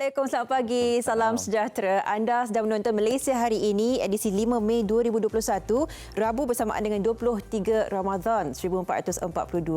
Assalamualaikum, selamat pagi. Salam sejahtera. Anda sedang menonton Malaysia Hari Ini, edisi 5 Mei 2021, Rabu bersamaan dengan 23 Ramadan 1442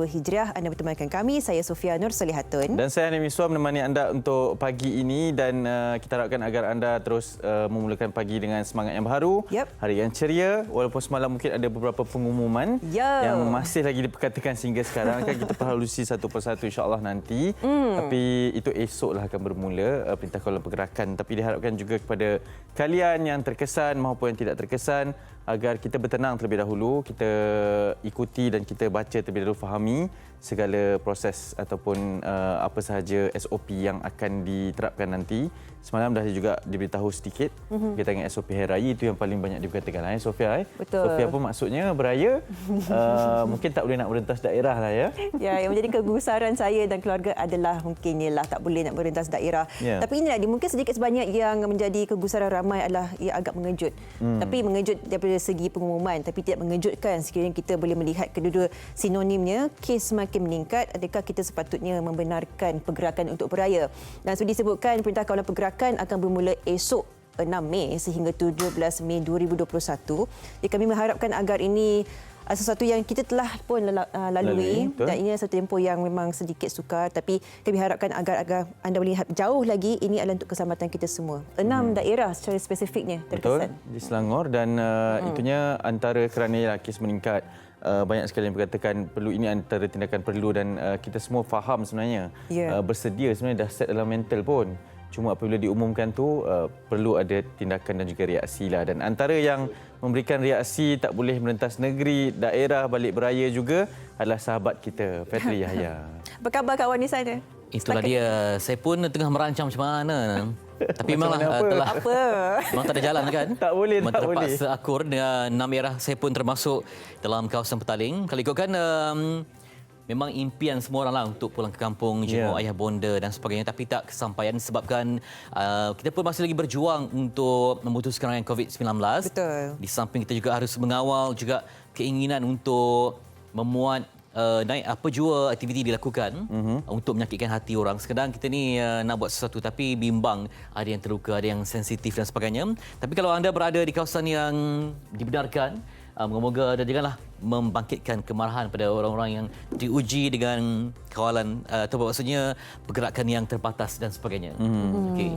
Hijriah. Anda bertemankan kami, saya Sofia Nur Solihatun. Dan saya Hanif Miswar menemani anda untuk pagi ini dan kita harapkan agar anda terus memulakan pagi dengan semangat yang baru, hari yang ceria. Walaupun semalam mungkin ada beberapa pengumuman yang masih lagi diperkatakan sehingga sekarang, kan kita perhalusi satu persatu insya-Allah nanti. Tapi itu esoklah akan bermula Perintah Kawalan Pergerakan, tapi diharapkan juga kepada kalian yang terkesan maupun yang tidak terkesan agar kita bertenang terlebih dahulu, kita ikuti dan kita baca terlebih dahulu, fahami segala proses ataupun apa sahaja SOP yang akan diterapkan nanti. Semalam dah juga diberitahu sedikit berkaitan dengan SOP Hari Raya, itu yang paling banyak diperkatakan Sofia. Betul. Sofia pun maksudnya beraya mungkin tak boleh nak merentas daerah lah ya. Ya, yang menjadi kegusaran saya dan keluarga adalah mungkin ialah tak boleh nak merentas daerah. Tapi inilah dia, mungkin sedikit sebanyak yang menjadi kegusaran ramai adalah ia agak mengejut. Tapi mengejut daripada segi pengumuman, tapi tidak mengejutkan sekiranya kita boleh melihat kedua-dua sinonimnya. Kes semakin meningkat, adakah kita sepatutnya membenarkan pergerakan untuk beraya? Dan sudah disebutkan Perintah Kawalan Pergerakan akan bermula esok 6 Mei sehingga 17 Mei 2021. Jadi kami mengharapkan agar ini sesuatu yang kita telah pun lalui dan ini satu tempoh yang memang sedikit sukar, tapi kami harapkan agar anda melihat jauh lagi, ini adalah untuk keselamatan kita semua. 6 daerah secara spesifiknya terkesan. Betul, di Selangor dan itunya antara kerana kes meningkat. Banyak sekali yang berkatakan perlu, ini antara tindakan perlu dan kita semua faham sebenarnya. Bersedia sebenarnya dah set dalam mental pun. Cuma apabila diumumkan tu perlu ada tindakan dan juga reaksi lah. Dan antara yang memberikan reaksi tak boleh merentas negeri, daerah, balik beraya juga adalah sahabat kita, Fadli Yahya. Apa khabar kawan di sana? Itulah dia. Saya pun tengah merancang macam mana. Tapi memanglah telah memang tak ada jalan kan? Tak boleh, tak boleh. Terpaksa akur dengan 6 daerah. Saya pun termasuk dalam kawasan Petaling. Kalau ikutkan memang impian semua orang lah untuk pulang ke kampung, jenguk ayah bonda dan sebagainya, tapi tak kesampaian disebabkan kita pun masih lagi berjuang untuk memutuskan rancangan COVID-19. Betul. Di samping kita juga harus mengawal juga keinginan untuk memuat naik apa jua aktiviti dilakukan untuk menyakitkan hati orang. Sekadang kita ni nak buat sesuatu tapi bimbang, ada yang terluka, ada yang sensitif dan sebagainya. Tapi kalau anda berada di kawasan yang dibenarkan, moga-moga dan janganlah membangkitkan kemarahan pada orang-orang yang diuji dengan kawalan atau maksudnya pergerakan yang terbatas dan sebagainya. Okey.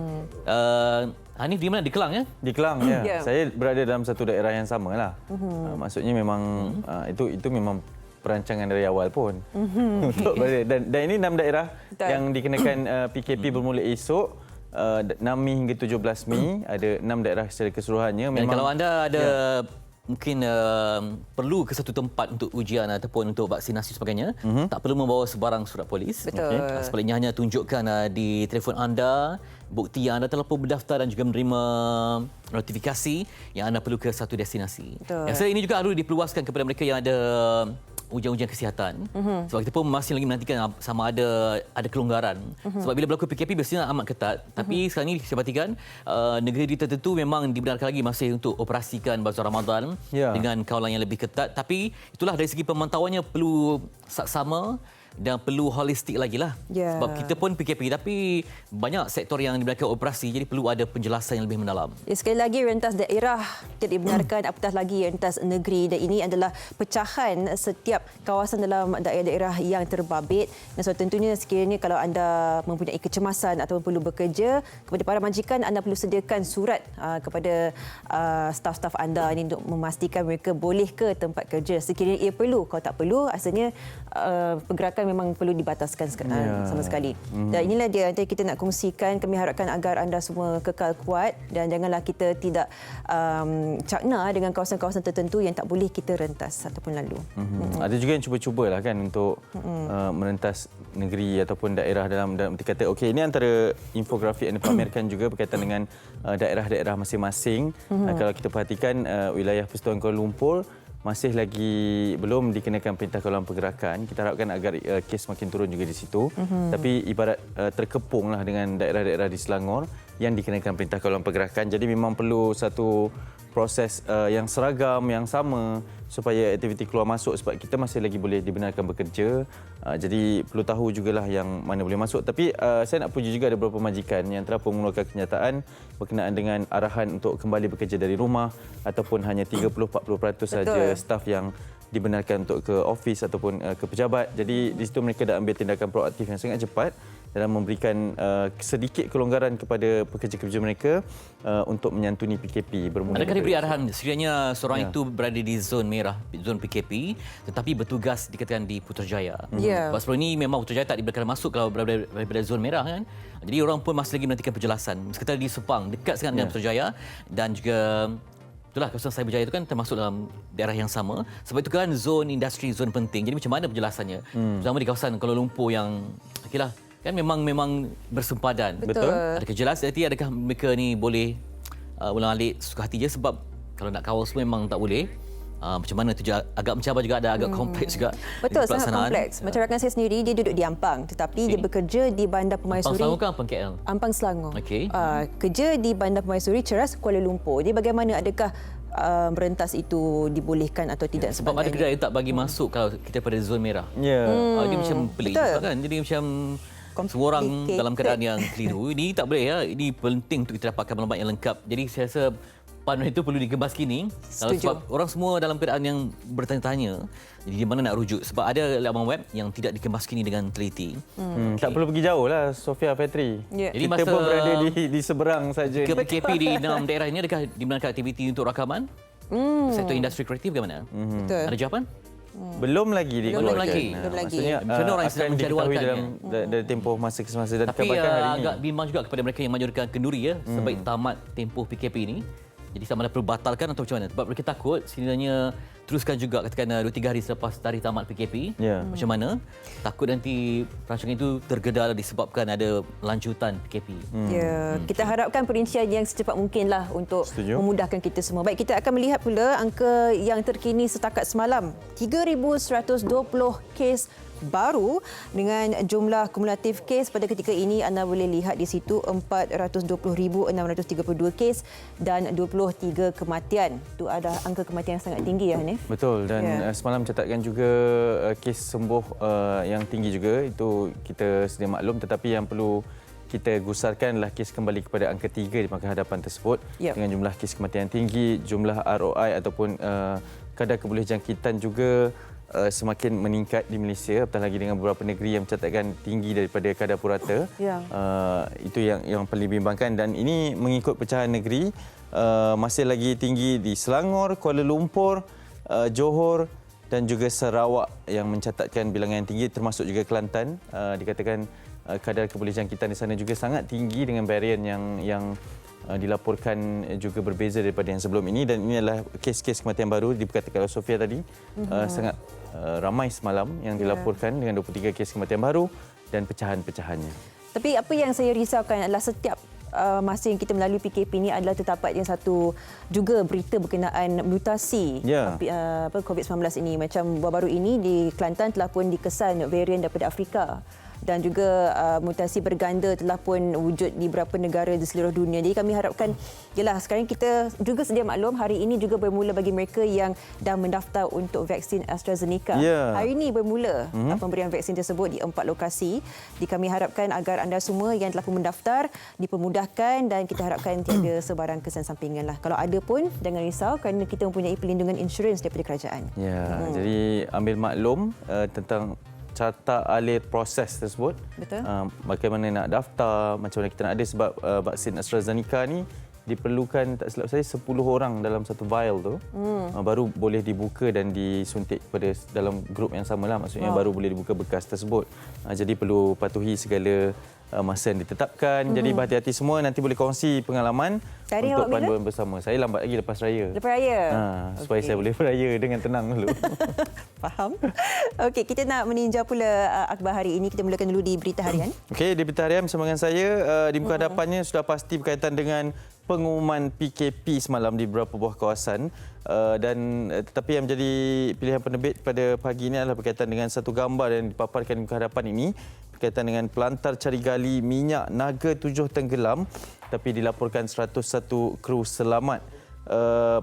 Hanif di mana? Di Kelang ya? Di Kelang ya. Saya berada dalam satu daerah yang samalah. Maksudnya memang itu memang perancangan dari awal pun. Untuk dan ini 6 daerah yang dikenakan PKP bermula esok 6 Mei hingga 17 Mei, ada 6 daerah secara keseluruhannya. Dan kalau anda ada mungkin perlu ke satu tempat untuk ujian ataupun untuk vaksinasi sebagainya, tak perlu membawa sebarang surat polis. Betul. Sebaliknya hanya tunjukkan di telefon anda bukti yang anda telah pun berdaftar dan juga menerima notifikasi yang anda perlu ke satu destinasi. Yang saya ini juga harus diperluaskan kepada mereka yang ada ujian-ujian kesihatan. Sebab kita pun masih lagi menantikan sama ada kelonggaran. Sebab bila berlaku PKP biasanya amat ketat. Tapi sekarang ini saya perhatikan negeri tertentu memang dibenarkan lagi masih untuk operasikan bazar Ramadan dengan kawalan yang lebih ketat. Tapi itulah dari segi pemantauannya perlu saksama dan perlu holistik lagi lah. Sebab kita pun PKP tapi banyak sektor yang dibenarkan operasi, jadi perlu ada penjelasan yang lebih mendalam. Sekali lagi, rentas daerah tidak dibenarkan, apatah lagi rentas negeri, dan ini adalah pecahan setiap kawasan dalam daerah-daerah yang terbabit. Dan so tentunya sekiranya kalau anda mempunyai kecemasan atau perlu bekerja, kepada para majikan anda perlu sediakan surat kepada staf-staf anda ini untuk memastikan mereka boleh ke tempat kerja. Sekiranya ia perlu, kalau tak perlu, asalnya pergerakan memang perlu dibataskan sama sekali. Dan inilah dia nanti kita nak kongsikan. Kami harapkan agar anda semua kekal kuat dan janganlah kita tidak cakna dengan kawasan-kawasan tertentu yang tak boleh kita rentas ataupun lalu. Ada juga yang cuba-cubalah kan untuk merentas negeri ataupun daerah dalam arti kata. Okey, ini antara infografik yang dipamerkan juga berkaitan dengan daerah-daerah masing-masing. Kalau kita perhatikan wilayah Persekutuan Kuala Lumpur masih lagi belum dikenakan Perintah Kawalan Pergerakan. Kita harapkan agar kes makin turun juga di situ. Tapi ibarat terkepunglah dengan daerah-daerah di Selangor yang dikenakan Perintah Kawalan Pergerakan. Jadi memang perlu satu proses yang seragam, yang sama supaya aktiviti keluar masuk, sebab kita masih lagi boleh dibenarkan bekerja. Jadi perlu tahu jugalah yang mana boleh masuk. Tapi saya nak puji juga ada beberapa majikan yang telah pun mengeluarkan kenyataan berkenaan dengan arahan untuk kembali bekerja dari rumah ataupun hanya 30-40% saja staf yang dibenarkan untuk ke ofis ataupun ke pejabat. Jadi di situ mereka dah ambil tindakan proaktif yang sangat cepat dalam memberikan sedikit kelonggaran kepada pekerja-pekerja mereka untuk menyantuni PKP bermula. Adakah diberi arahan sekiranya seorang itu berada di zon merah, zon PKP, tetapi bertugas dikatakan di Putrajaya? Sebab sebelum ini memang Putrajaya tak dibenarkan masuk kalau berada daripada zon merah kan. Jadi orang pun masih lagi menantikan penjelasan. Sekitar di Sepang, dekat sangat dengan Putrajaya, dan juga itulah kawasan Cyberjaya itu kan termasuk dalam daerah yang sama. Sebab itu kan zon industri, zon penting. Jadi macam mana penjelasannya? Terutama di kawasan Kuala Lumpur yang okeylah kan memang bersempadan. Betul. Adakah jelas nanti adakah mereka ni boleh ulang-alik suka hati je, sebab kalau nak kawal semua memang tak boleh. Macam mana tu juga agak mencabar juga, ada agak kompleks juga. Betul, sangat kompleks. Macam rakan saya sendiri, dia duduk di Ampang tetapi dia bekerja di Bandar Permaisuri. Ampang Selangor ke Ampang KL? Ampang Selangor. Okey. Kerja di Bandar Permaisuri Ceras Kuala Lumpur. Jadi bagaimana, adakah merentas itu dibolehkan atau tidak? Sebab ada kedai yang tak bagi masuk kalau kita pada zon merah. Ya. Dia macam pelik juga kan. Jadi macam semua orang dalam keadaan yang keliru. Ini tak boleh ya. Ini penting untuk kita dapatkan maklumat yang lengkap. Jadi saya rasa panduan itu perlu dikemas kini. Kalau sebab orang semua dalam keadaan yang bertanya-tanya, jadi di mana nak rujuk? Sebab ada laman web yang tidak dikemas kini dengan teliti. Tak perlu pergi jauh lah, Sofia Petri. Jadi Kita pun berada di seberang saja. Ke PKP di 6 daerah ini, adakah dibenarkan aktiviti untuk rakaman? Sektor industri kreatif bagaimana? Betul. Ada jawapan? Belum lagi dikeluarkan. Belum lagi. Maksudnya Macam mana orang yang sedang akan diketahui menjadualkannya? dalam tempoh masa ke semasa dan Tapi dikabarkan hari ini. agak bimbang juga kepada mereka yang menyodorkan kenduri ya, sebaik tamat tempoh PKP ini. Jadi sama ada perlu batalkan atau macam mana? Sebab mereka takut sekiranya teruskan juga katakan 2-3 hari selepas tarikh tamat PKP. Macam mana? Takut nanti rancangan itu tergedal disebabkan ada lanjutan PKP. Kita harapkan perincian yang secepat mungkinlah untuk memudahkan kita semua. Baik, kita akan melihat pula angka yang terkini setakat semalam. 3,120 kes baru dengan jumlah kumulatif kes pada ketika ini anda boleh lihat di situ 420,632 kes dan 23 kematian. Itu ada angka kematian yang sangat tinggi ya Hanif. Betul, dan semalam catatkan juga kes sembuh yang tinggi juga, itu kita sedia maklum, tetapi yang perlu kita gusarkan adalah kes kembali kepada angka 3 di pangkat hadapan tersebut dengan jumlah kes kematian tinggi, jumlah ROI ataupun kadar kebolehjangkitan juga semakin meningkat di Malaysia, apatah lagi dengan beberapa negeri yang mencatatkan tinggi daripada kadar purata. Itu yang paling bimbangkan, dan ini mengikut pecahan negeri, masih lagi tinggi di Selangor, Kuala Lumpur, Johor dan juga Sarawak yang mencatatkan bilangan yang tinggi, termasuk juga Kelantan. Dikatakan kadar kebolehjangkitan di sana juga sangat tinggi dengan varian yang dilaporkan juga berbeza daripada yang sebelum ini, dan ini adalah kes-kes kematian baru diperkatakan oleh Sofia tadi. Sangat ramai semalam yang dilaporkan dengan 23 kes kematian baru dan pecahan-pecahannya. Tapi apa yang saya risaukan adalah setiap masa yang kita melalui PKP ini adalah terdapat yang satu juga berita berkenaan mutasi COVID-19 ini. Macam baru-baru ini di Kelantan telah pun dikesan varian daripada Afrika, dan juga mutasi berganda telah pun wujud di beberapa negara di seluruh dunia. Jadi kami harapkan, yalah, sekarang kita juga sedia maklum, hari ini juga bermula bagi mereka yang dah mendaftar untuk vaksin AstraZeneca. Hari ini bermula pemberian vaksin tersebut di 4 lokasi. Jadi kami harapkan agar anda semua yang telah pun mendaftar dipermudahkan, dan kita harapkan tiada sebarang kesan sampingan lah. Kalau ada pun jangan risau kerana kita mempunyai perlindungan insurans daripada kerajaan. Jadi ambil maklum tentang carta alir proses tersebut. Betul. Bagaimana nak daftar, macam mana kita nak ada, sebab vaksin AstraZeneca ni diperlukan, tak silap saya, 10 orang dalam satu vial tu baru boleh dibuka dan disuntik pada dalam grup yang sama lah, maksudnya baru boleh dibuka bekas tersebut. Jadi perlu patuhi segala masa yang ditetapkan. Jadi berhati-hati semua, nanti boleh kongsi pengalaman Hari untuk panduan bersama. Saya lambat lagi lepas raya. Lepas raya? Supaya saya boleh beraya dengan tenang dulu. Faham. Okey, kita nak meninjau pula akhbar hari ini. Kita mulakan dulu di Berita Harian. Okey, di Berita Harian bersama dengan saya, di muka hadapannya sudah pasti berkaitan dengan pengumuman PKP semalam di beberapa buah kawasan, dan tetapi yang menjadi pilihan penerbit pada pagi ini adalah berkaitan dengan satu gambar yang dipaparkan di muka hadapan ini berkaitan dengan pelantar cari gali minyak Naga 7 tenggelam, tapi dilaporkan 101 kru selamat.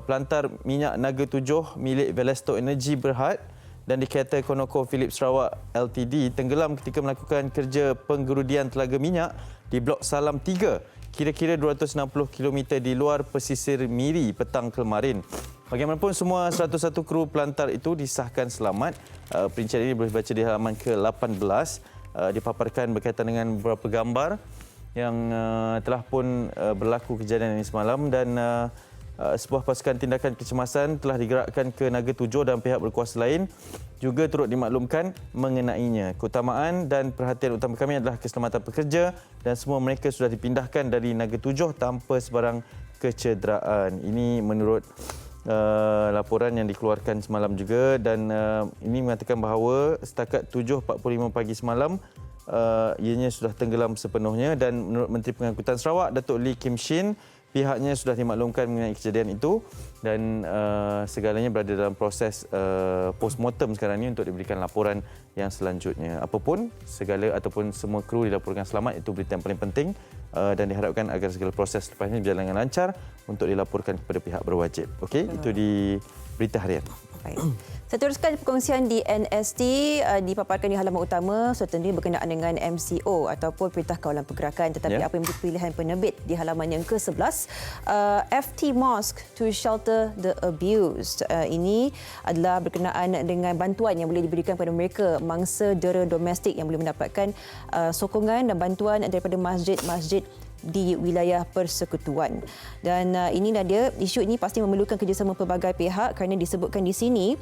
Pelantar minyak Naga 7 milik Velesto Energy Berhad dan dikata ConocoPhillips Sarawak Ltd tenggelam ketika melakukan kerja penggerudian telaga minyak di Blok Salam 3, kira-kira 260 km di luar pesisir Miri petang kemarin. Bagaimanapun, semua 101 kru pelantar itu disahkan selamat. Perincian ini boleh baca di halaman ke-18. Dipaparkan berkaitan dengan beberapa gambar yang telah pun berlaku kejadian ini semalam, dan sebuah pasukan tindakan kecemasan telah digerakkan ke Naga 7 dan pihak berkuasa lain juga turut dimaklumkan mengenainya. Keutamaan dan perhatian utama kami adalah keselamatan pekerja dan semua mereka sudah dipindahkan dari Naga 7 tanpa sebarang kecederaan. Ini menurut laporan yang dikeluarkan semalam juga, dan ini mengatakan bahawa setakat 7.45 pagi semalam ianya sudah tenggelam sepenuhnya, dan menurut Menteri Pengangkutan Sarawak Datuk Lee Kim Shin, pihaknya sudah dimaklumkan mengenai kejadian itu dan segalanya berada dalam proses postmortem sekarang ini untuk diberikan laporan yang selanjutnya. Apapun, segala ataupun semua kru dilaporkan selamat, itu berita yang paling penting, dan diharapkan agar segala proses lepas ini berjalan dengan lancar untuk dilaporkan kepada pihak berwajib. Okey, itu di berita harian. Baik. Saya teruskan perkongsian di NST dipaparkan di halaman utama, tentunya berkenaan dengan MCO ataupun Perintah Kawalan Pergerakan, tetapi apa yang menjadi pilihan penerbit di halaman yang ke-11, FT Mosque to Shelter the Abused. Ini adalah berkenaan dengan bantuan yang boleh diberikan kepada mereka mangsa dera domestik yang boleh mendapatkan sokongan dan bantuan daripada masjid-masjid di wilayah persekutuan. Dan inilah dia, isu ini pasti memerlukan kerjasama pelbagai pihak kerana disebutkan di sini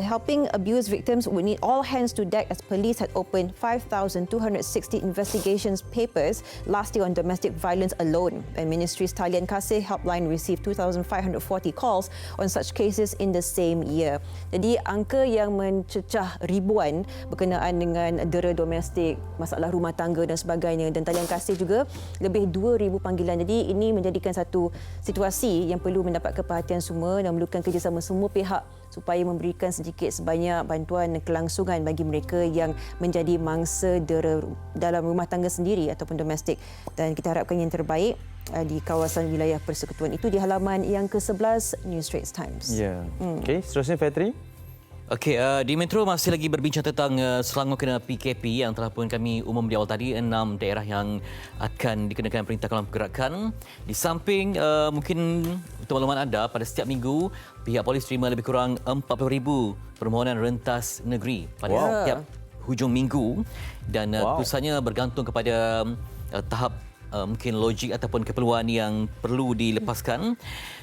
helping abuse victims would need all hands to deck as police had opened 5,260 investigations papers last year on domestic violence alone, and Ministry's Talian Kasih helpline received 2,540 calls on such cases in the same year. Jadi angka yang mencecah ribuan berkenaan dengan dera domestik, masalah rumah tangga dan sebagainya, dan Talian Kasih juga lebih 2,000 panggilan. Jadi ini menjadikan satu situasi yang perlu mendapat perhatian semua dan memerlukan kerjasama semua pihak supaya memberikan sedikit sebanyak bantuan kelangsungan bagi mereka yang menjadi mangsa dera dalam rumah tangga sendiri ataupun domestik. Dan kita harapkan yang terbaik di kawasan wilayah persekutuan. Itu di halaman yang ke-11 New Straits Times. Ya. Okey, seterusnya Fetri. Okey, di Metro masih lagi berbincang tentang Selangor kena PKP yang telah pun kami umum di awal tadi, 6 daerah yang akan dikenakan Perintah Kawalan Pergerakan. Di samping mungkin untuk makluman anda, pada setiap minggu pihak polis terima lebih kurang 40,000 permohonan rentas negeri pada setiap hujung minggu, dan keputusannya bergantung kepada tahap mungkin logik ataupun keperluan yang perlu dilepaskan.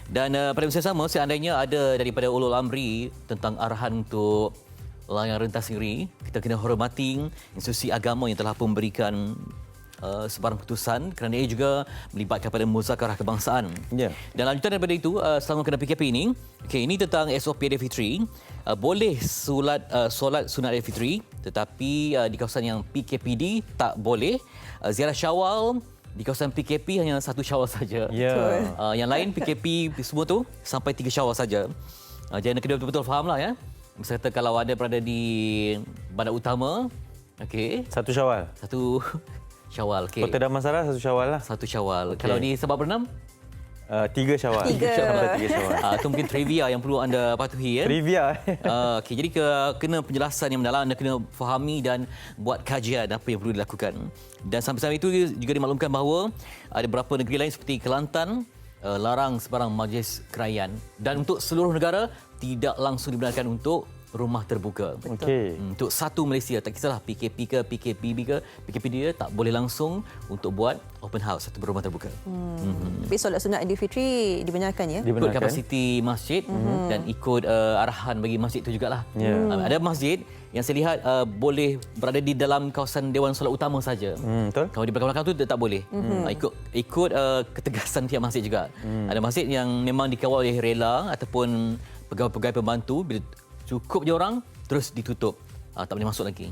Dan pada masa sama, seandainya ada daripada ulul amri tentang arahan untuk layanan rentas negeri, kita kena hormati institusi agama yang telah memberikan sebarang putusan, kerana ia juga melibatkan pada muzakarah kebangsaan. Dan lanjutan daripada itu, selama kena PKP ini, ini tentang SOP Aidilfitri. Boleh solat sunat Aidilfitri, tetapi di kawasan yang PKPD tak boleh. Ziarah Syawal di kawasan PKP hanya 1 Syawal saja. Yang lain PKP semua tu sampai 3 Syawal saja. Jadi anda kena betul-betul fahamlah ya. Misalnya kata kalau anda berada di bandar utama, 1 Syawal. 1 Syawal. Kota Damansara 1 Syawal lah. 1 Syawal. Kalau di Sabak Bernam? 3 Syawal. 3 Syawal. Itu mungkin trivia yang perlu anda patuhi ya. Trivia. Jadi kena penjelasan yang mendalam, anda kena fahami dan buat kajian apa yang perlu dilakukan. Dan sampai-sampai itu juga dimaklumkan bahawa ada beberapa negeri lain seperti Kelantan larang sebarang majlis kerajaan, dan untuk seluruh negara tidak langsung dibenarkan untuk rumah terbuka. Untuk satu Malaysia, tak kisahlah PKP ke, PKPB ke, PKPD dia tak boleh langsung untuk buat open house atau rumah terbuka. Tapi solat sunat Aidilfitri dibenarkan ya? Ikut kapasiti masjid dan ikut arahan bagi masjid itu jugalah. Ada masjid yang saya lihat boleh berada di dalam kawasan Dewan Solat Utama saja. Kalau di belakang-belakang tu tak boleh. Ikut ketegasan pihak masjid juga. Ada masjid yang memang dikawal oleh rela ataupun pegawai-pegawai pembantu, bila cukup je orang terus ditutup, tak boleh masuk lagi.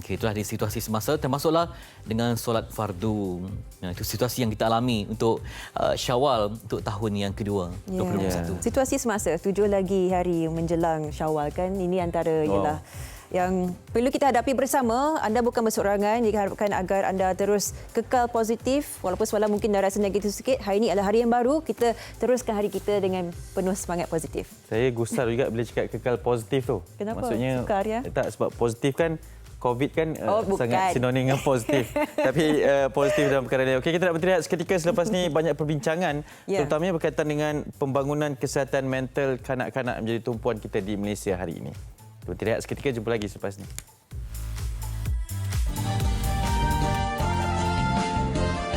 Itulah di situasi semasa, termasuklah dengan solat fardu. Itu situasi yang kita alami untuk Syawal untuk tahun yang kedua 2021. Situasi semasa 7 lagi hari menjelang Syawal kan, ini antara ialah yang perlu kita hadapi bersama. Anda bukan berseorangan, diharapkan agar anda terus kekal positif walaupun semalam mungkin dah rasa negatif sikit. Hari ini adalah hari yang baru, kita teruskan hari kita dengan penuh semangat positif. Saya gusar juga bila cakap kekal positif tu. Kenapa? Maksudnya Sukar, ya? Tak, sebab positif kan COVID kan bukan. sangat sinonim dengan positif. Tapi positif dalam perkara ini. Okey, kita nak berhenti seketika selepas ni banyak perbincangan terutamanya berkaitan dengan pembangunan kesihatan mental kanak-kanak menjadi tumpuan kita di Malaysia hari ini. Berhenti seketika, jumpa lagi selepas ni.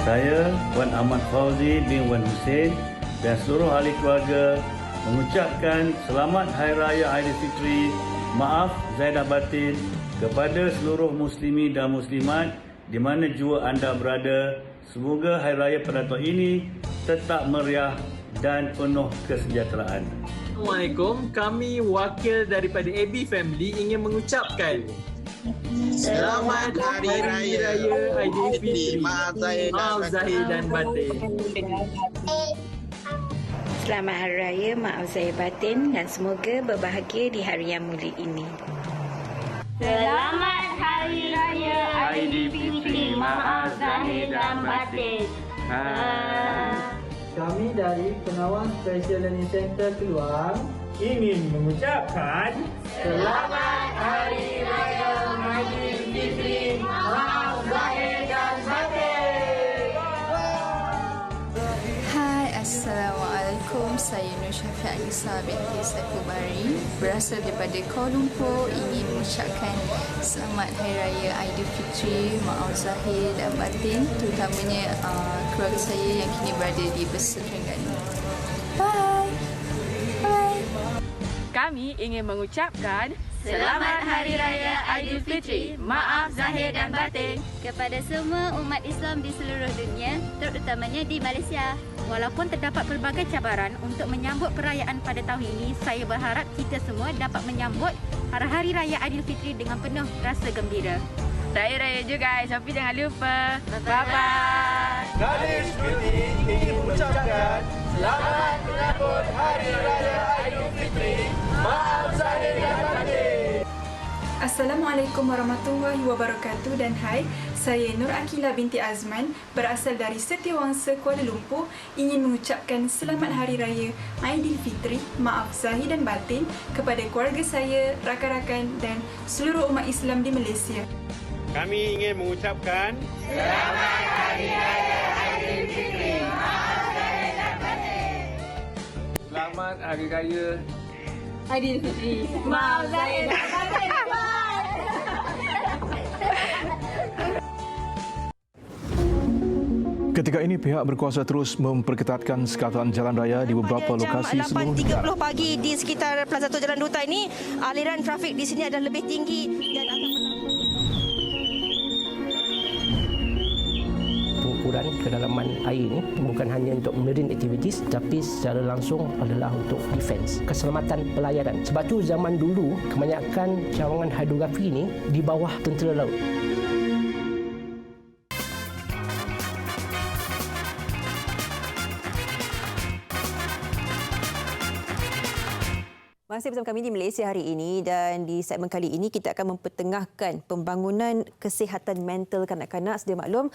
Saya Wan Ahmad Fauzi bin Wan Hussein dan seluruh ahli keluarga mengucapkan Selamat Hari Raya Aidilfitri, maaf zahir dan batin kepada seluruh muslimi dan muslimat di mana jua anda berada. Semoga Hari Raya pada tahun ini tetap meriah dan penuh kesejahteraan. Assalamualaikum, kami wakil daripada AB Family ingin mengucapkan Selamat Hari Raya Aidilfitri. Maaf zahir dan batin. Selamat Hari Raya, maaf zahir batin dan semoga berbahagia di hari yang mulia ini. Selamat Hari Raya Aidilfitri, maaf zahir dan batin. Kami dari Pengawas Special Learning Center Keluang ingin mengucapkan Selamat Hari Raya Aidilfitri, maaf zahir dan batin. Hai, Assalamualaikum. Saya Nur Syafiq Alisa binti Saiful Bari, berasal daripada Kuala Lumpur, ingin mengucapkan Selamat Hari Raya Aidilfitri, maaf zahir dan batin, terutamanya keluarga saya yang kini berada di Besar Terengganu. Bye. Bye. Kami ingin mengucapkan Selamat Hari Raya Aidilfitri, maaf zahir dan batin kepada semua umat Islam di seluruh dunia, terutamanya di Malaysia. Walaupun terdapat pelbagai cabaran untuk menyambut perayaan pada tahun ini, saya berharap kita semua dapat menyambut Hari Raya Aidilfitri dengan penuh rasa gembira. Saya Raya juga, tapi jangan lupa. Bye-bye. Gadis Beauty ingin mengucapkan Selamat menyambut Hari Raya Aidilfitri, maaf zahir dan batin. Assalamualaikum warahmatullahi wabarakatuh dan hai, saya Nur Akila binti Azman berasal dari Setiawangsa, Kuala Lumpur, ingin mengucapkan Selamat Hari Raya Aidilfitri, maaf zahir dan batin kepada keluarga saya, rakan-rakan dan seluruh umat Islam di Malaysia. Kami ingin mengucapkan Selamat Hari Raya Aidilfitri, maaf zahir dan batin. Selamat Hari Raya Aidilfitri, maaf zahir dan batin. Ketika ini pihak berkuasa terus memperketatkan sekatan jalan raya di beberapa lokasi seluruh negara. 8.30 pagi di sekitar Plaza Tol Jalan Duta ini, aliran trafik di sini adalah lebih tinggi dan pengukuran kedalaman air ini bukan hanya untuk marine activities tapi secara langsung adalah untuk defense, keselamatan pelayaran. Sebab tu zaman dulu kebanyakan cawangan hidrografi ini di bawah tentera laut. Masih bersama kami di Malaysia hari ini dan di segmen kali ini kita akan mempertengahkan pembangunan kesihatan mental kanak-kanak. Sedia maklum,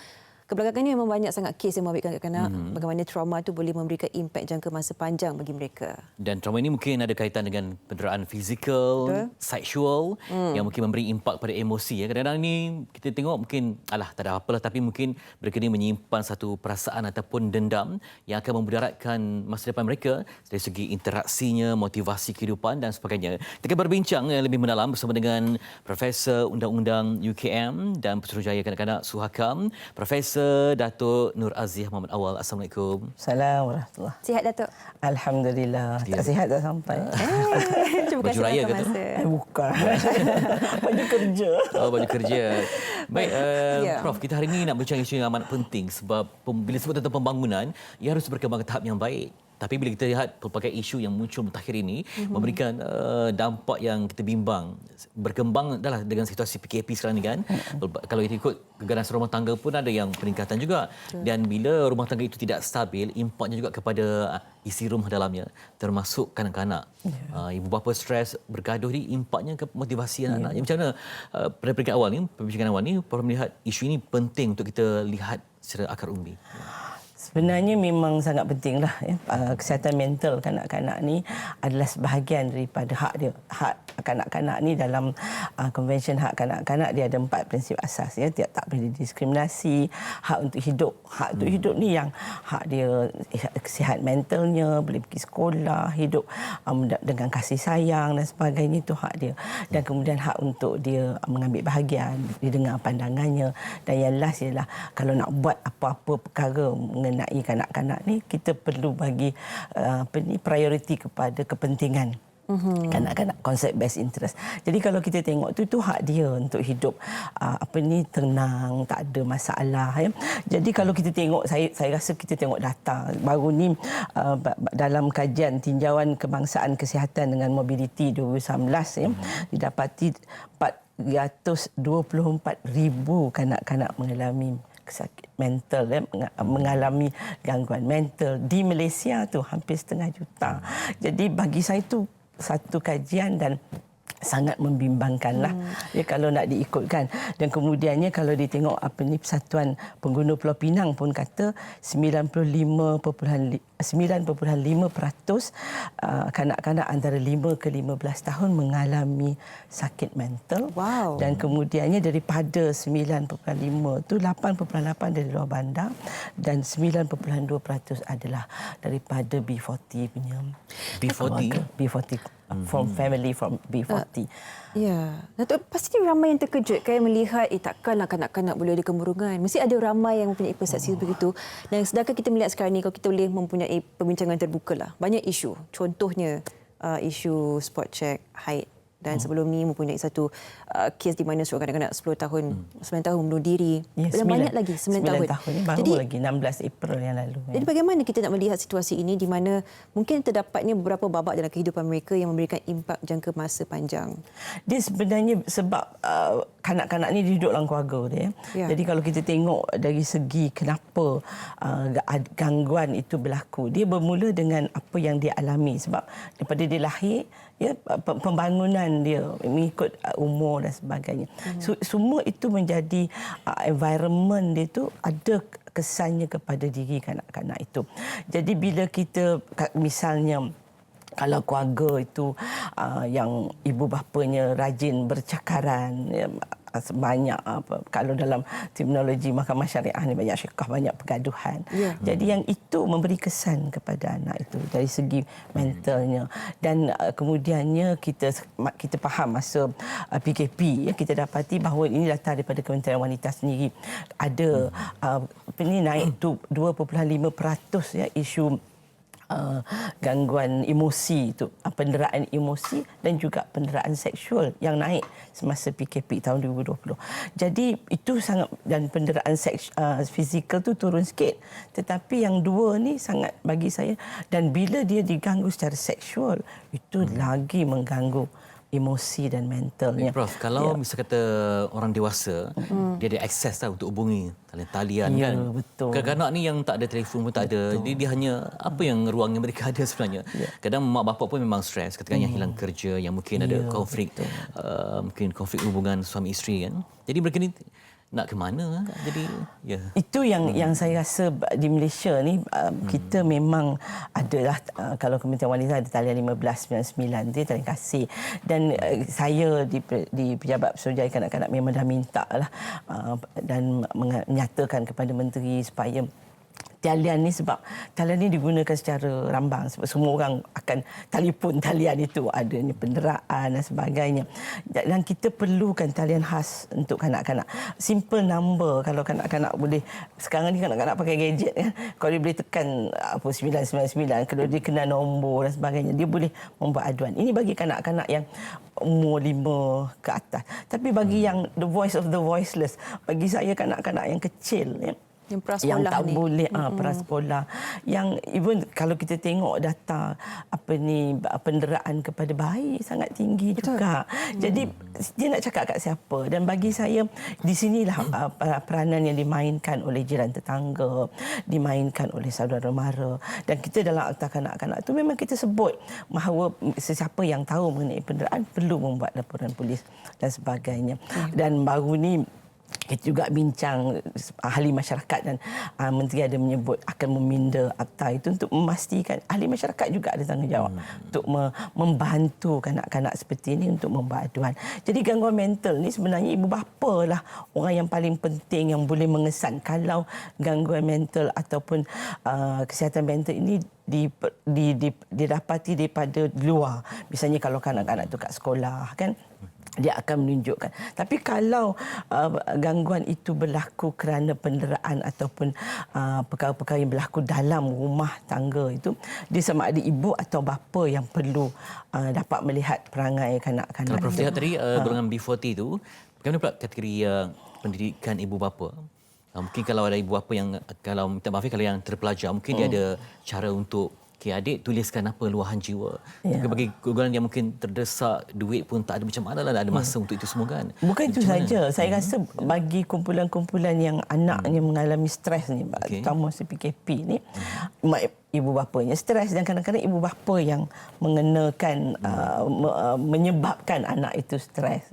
kebelakangan ini memang banyak sangat kes yang membabitkan kanak-kanak. Bagaimana trauma itu boleh memberikan impak jangka masa panjang bagi mereka. Dan trauma ini mungkin ada kaitan dengan penderaan fizikal, seksual yang mungkin memberi impak pada emosi. Kadang-kadang ni kita tengok mungkin tak ada apalah, tapi mungkin mereka ni menyimpan satu perasaan ataupun dendam yang akan memudaratkan masa depan mereka dari segi interaksinya, motivasi kehidupan dan sebagainya. Kita akan berbincang lebih mendalam bersama dengan Profesor Undang-Undang UKM dan Pesuruhjaya Kanak-kanak Suhakam, Profesor Datuk Nur Aziah Muhammad Awal. Assalamualaikum. Assalamualaikum warahmatullahi. Sihat Datuk? Alhamdulillah. Tak sihat tak sampai. Terima kasih raya ke tu? Bukan. Baju kerja. Oh, baju kerja. Baik, Prof, kita hari ini nak bincang isu yang amat penting sebab bila sebut tentang pembangunan, ia harus berkembang ke tahap yang baik. Tapi bila kita lihat pelbagai isu yang muncul mutakhir ini memberikan dampak yang kita bimbang. Berkembang adalah dengan situasi PKP sekarang ni kan. Kalau kita ikut keganas rumah tangga pun ada yang peningkatan juga. Dan bila rumah tangga itu tidak stabil, impaknya juga kepada isi rumah dalamnya, termasuk kanak-kanak. Ibu bapa stres, bergaduh ni impaknya ke motivasi anak-anak. Macam mana pada peringkat awal ni, perbincangan awal ni, Puan melihat isu ini penting untuk kita lihat secara akar umbi? Sebenarnya memang sangat pentinglah ya. Kesihatan mental kanak-kanak ni adalah sebahagian daripada hak dia. Hak kanak-kanak ni dalam Konvensyen Hak Kanak-kanak dia ada 4 prinsip asas ya. Tak boleh didiskriminasi, hak untuk hidup. Hak untuk hidup ni yang hak dia sihat mentalnya, boleh pergi sekolah, hidup dengan kasih sayang dan sebagainya, itu hak dia. Dan kemudian hak untuk dia mengambil bahagian, didengar pandangannya. Dan yang last ialah kalau nak buat apa-apa perkara mengenai kanak-kanak ni, kita perlu bagi prioriti kepada kepentingan kanak-kanak, konsep best interest. Jadi kalau kita tengok tu hak dia untuk hidup tenang, tak ada masalah ya. Jadi kalau kita tengok, saya rasa kita tengok data baru ni dalam kajian tinjauan kebangsaan kesihatan dengan mobiliti 2019 ya, didapati 424,000 kanak-kanak mengalami sakit mental ya, mengalami gangguan mental. Di Malaysia tu hampir 500,000. Jadi bagi saya tu satu kajian dan sangat membimbangkanlah ya kalau nak diikutkan. Dan kemudiannya kalau ditengok Persatuan Pengguna Pulau Pinang pun kata 9.5% kanak-kanak antara 5 ke 15 tahun mengalami sakit mental. Dan kemudiannya daripada 9.5 tu 8.8 dari luar bandar dan 9.2% adalah daripada B40 punya. B40 from family from B40. Ya, Datuk, pasti ramai yang terkejut kan melihat takkanlah kanak-kanak boleh ada kemurungan. Mesti ada ramai yang mempunyai persepsi begitu. Dan sedangkan kita melihat sekarang ni, kalau kita boleh mempunyai perbincangan terbuka lah, banyak isu. Contohnya isu spot check height. Dan sebelum ni mempunyai satu kes di mana seorang kanak-kanak 9 tahun bunuh diri. Dan banyak lagi 9 tahun. Baru jadi, lagi 16 April yang lalu. Jadi bagaimana kita nak melihat situasi ini di mana mungkin terdapatnya beberapa babak dalam kehidupan mereka yang memberikan impak jangka masa panjang? Dia sebenarnya sebab kanak-kanak ni duduk dalam keluarga dia. Ya. Jadi kalau kita tengok dari segi kenapa gangguan itu berlaku, dia bermula dengan apa yang dia alami. Sebab daripada dia lahir, ya, pembangunan dia mengikut umur dan sebagainya. Semua itu menjadi environment dia tu ada kesannya kepada diri kanak-kanak itu. Jadi bila kita misalnya kalau keluarga itu yang ibu bapanya rajin bercakaran, ya, banyak kalau dalam terminologi mahkamah syariah ni banyak syikah, banyak pergaduhan. Jadi yang itu memberi kesan kepada anak itu dari segi mentalnya. Dan kemudiannya kita faham masa PKP ya, kita dapati bahawa ini datang daripada Kementerian Wanita sendiri. Ada naik tu 2.5% ya isu gangguan emosi itu, penderaan emosi dan juga penderaan seksual yang naik semasa PKP tahun 2020. Jadi itu sangat, dan penderaan fizikal tu turun sikit, tetapi yang dua ni sangat bagi saya. Dan bila dia diganggu secara seksual, itu lagi mengganggu emosi dan mentalnya. Prof, kalau misal kata orang dewasa, dia ada akses untuk hubungi talian kan. Betul. Kanak-kanak ni yang tak ada telefon pun tak ada. Jadi dia hanya apa yang ruang yang mereka ada sebenarnya. Kadang mak bapak pun memang stres, katakan yang hilang kerja, yang mungkin ada konflik mungkin konflik hubungan suami isteri kan. Jadi mereka ni nak ke mana? Jadi itu yang saya rasa di Malaysia ni kita memang adalah kalau Kementerian Wanita ada talian 1599 dia talian kasih. Dan saya di Pejabat Pesuruhjaya Kanak-kanak memang dah minta lah dan menyatakan kepada menteri supaya talian ni, sebab talian ni digunakan secara rambang sebab semua orang akan telefon talian itu, adanya penderaan dan sebagainya. Dan kita perlukan talian khas untuk kanak-kanak. Simple number, kalau kanak-kanak boleh, sekarang ni kanak-kanak pakai gadget kan, kalau dia boleh tekan 999, kalau dia kena nombor dan sebagainya, dia boleh membuat aduan. Ini bagi kanak-kanak yang umur 5 ke atas. Tapi bagi yang the voice of the voiceless, bagi saya kanak-kanak yang kecil ya, yang tak boleh prasekolah, yang even kalau kita tengok data penderaan kepada bayi sangat tinggi. Betul. Juga. Jadi dia nak cakap kat siapa? Dan bagi saya di sinilah peranan yang dimainkan oleh jiran tetangga, dimainkan oleh saudara mara, dan kita dalam Akta Kanak-kanak tu memang kita sebut bahawa sesiapa yang tahu mengenai penderaan perlu membuat laporan polis dan sebagainya. Dan baru ni kita juga bincang ahli masyarakat dan Menteri ada menyebut akan meminda akta itu untuk memastikan ahli masyarakat juga ada tanggungjawab untuk membantu kanak-kanak seperti ini untuk membuat aduan. Jadi gangguan mental ni sebenarnya ibu bapa lah orang yang paling penting yang boleh mengesan kalau gangguan mental ataupun kesihatan mental ini didapati daripada luar. Misalnya kalau kanak-kanak tu kat sekolah kan, dia akan menunjukkan. Tapi kalau gangguan itu berlaku kerana penderaan ataupun perkara-perkara yang berlaku dalam rumah tangga itu, dia sama ada ibu atau bapa yang perlu dapat melihat perangai kanak-kanak. Kalau Prof lihat tadi golongan B40 itu, bagaimana pula kategori pendidikan ibu bapa? Mungkin kalau ada ibu bapa yang, kalau minta maaf kalau yang terpelajar, mungkin dia ada cara untuk adik tuliskan apa luahan jiwa. Bagi golongan yang mungkin terdesak, duit pun tak ada macam mana lah, ada masa untuk itu semua kan. Bukan itu saja. Saya rasa bagi kumpulan-kumpulan yang anaknya mengalami stres ni, terutama PKP ni, ibu bapanya stres dan kadang-kadang ibu bapa yang mengenakan menyebabkan anak itu stres.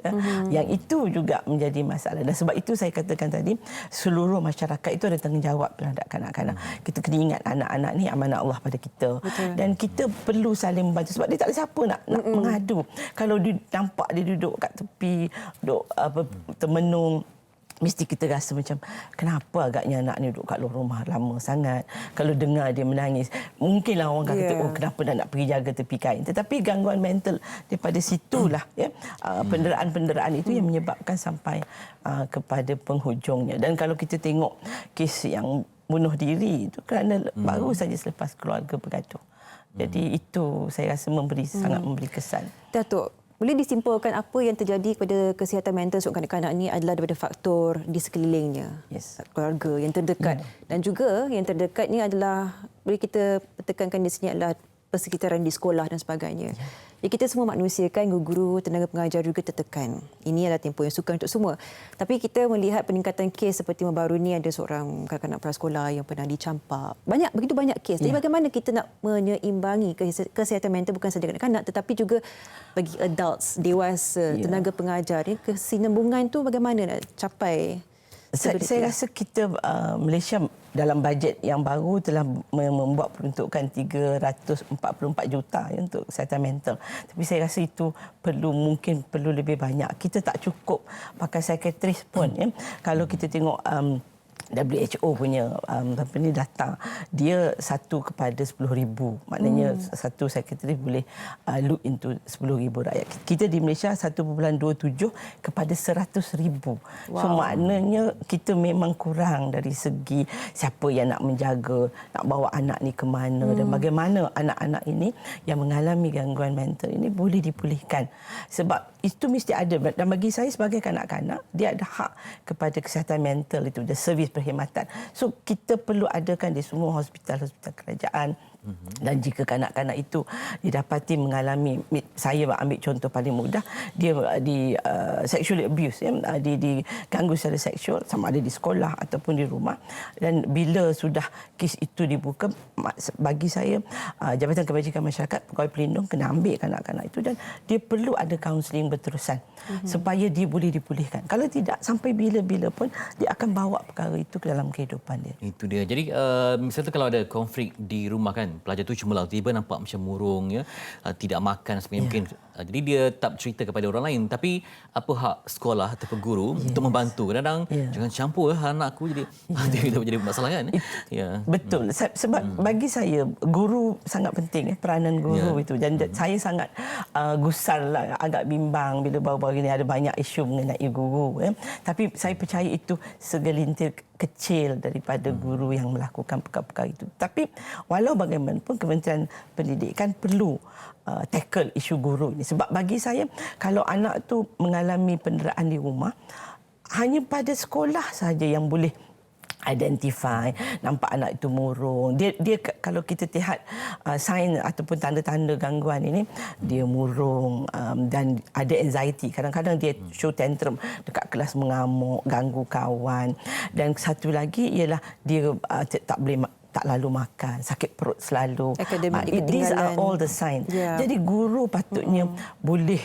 Yang itu juga menjadi masalah. Dan sebab itu saya katakan tadi, seluruh masyarakat itu ada tanggungjawab terhadap kanak-kanak. Kita kena ingat anak-anak ni amanah Allah pada kita. Betul. Dan kita perlu saling membantu sebab dia tak ada siapa nak mengadu. Kalau dia nampak dia duduk kat tepi, duduk termenung, mesti kita rasa macam kenapa agaknya anak ni duduk kat luar rumah lama sangat. Kalau dengar dia menangis, mungkinlah orang kata kenapa nak pergi jaga tepi kain. Tetapi gangguan mental daripada situlah penderaan-penderaan itu yang menyebabkan sampai kepada penghujungnya. Dan kalau kita tengok kes yang bunuh diri itu kerana baru saja selepas keluarga bergaduh. Jadi itu saya rasa sangat memberi kesan. Datuk, boleh disimpulkan apa yang terjadi kepada kesihatan mental seorang kanak-kanak ini adalah daripada faktor di sekelilingnya, keluarga yang terdekat. Dan juga yang terdekat ni adalah, boleh kita tekankan di sini adalah persekitaran di sekolah dan sebagainya. Jadi kita semua manusia kan, guru-guru, tenaga pengajar juga tertekan. Ini adalah tempoh yang sukar untuk semua. Tapi kita melihat peningkatan kes seperti baru ni, ada seorang kanak-kanak prasekolah yang pernah dicampak. Begitu banyak kes. Jadi bagaimana kita nak menyeimbangi kesihatan mental bukan sahaja kanak-kanak tetapi juga bagi adults, dewasa, tenaga pengajar. Kesinambungan tu bagaimana nak capai? Saya rasa kita Malaysia dalam bajet yang baru telah membuat peruntukan 344 juta untuk kesihatan mental. Tapi saya rasa itu mungkin perlu lebih banyak. Kita tak cukup pakai psikiatris pun. Kalau kita tengok WHO punya data, dia 1 kepada 10,000. Maknanya satu psikiatris boleh look into 10,000 rakyat. Kita di Malaysia 1.27 kepada 100,000. So maknanya kita memang kurang dari segi siapa yang nak menjaga, nak bawa anak ni ke mana dan bagaimana anak-anak ini yang mengalami gangguan mental ini boleh dipulihkan. Sebab itu mesti ada. Dan bagi saya sebagai kanak-kanak, dia ada hak kepada kesihatan mental itu, the servis perkhidmatan. So kita perlu adakan di semua hospital-hospital kerajaan. Dan jika kanak-kanak itu didapati mengalami, saya ambil contoh paling mudah, dia di sexual abuse, diganggu secara seksual, sama ada di sekolah ataupun di rumah. Dan bila sudah kes itu dibuka, bagi saya Jabatan Kebajikan Masyarakat, Pegawai Pelindung kena ambil kanak-kanak itu dan dia perlu ada kaunseling berterusan supaya dia boleh dipulihkan. Kalau tidak, sampai bila-bila pun dia akan bawa perkara itu ke dalam kehidupan dia. Itu dia. Jadi misalnya kalau ada konflik di rumah kan, pelajar tu cuma tiba nampak macam murung, tidak makan sebagainya, mungkin jadi dia tak cerita kepada orang lain. Tapi apa hak sekolah atau guru untuk membantu? Kadang-kadang jangan campur anak aku jadi jadi masalah kan. Betul. Sebab bagi saya guru sangat penting, peranan guru itu. Dan saya sangat gusarlah, agak bimbang bila baru-baru ini ada banyak isu mengenai guru. Tapi saya percaya itu segelintir kecil daripada guru yang melakukan perkara-perkara itu. Tapi walau bagaimanapun Kementerian Pendidikan perlu tackle isu guru ini. Sebab bagi saya, kalau anak tu mengalami penderaan di rumah, hanya pada sekolah saja yang boleh identify, nampak anak itu murung. Dia kalau kita lihat sign ataupun tanda-tanda gangguan ini, dia murung dan ada anxiety. Kadang-kadang dia show tantrum dekat kelas, mengamuk, ganggu kawan. Dan satu lagi ialah dia tak boleh tak lalu makan, sakit perut selalu. These are all the signs. Jadi guru patutnya boleh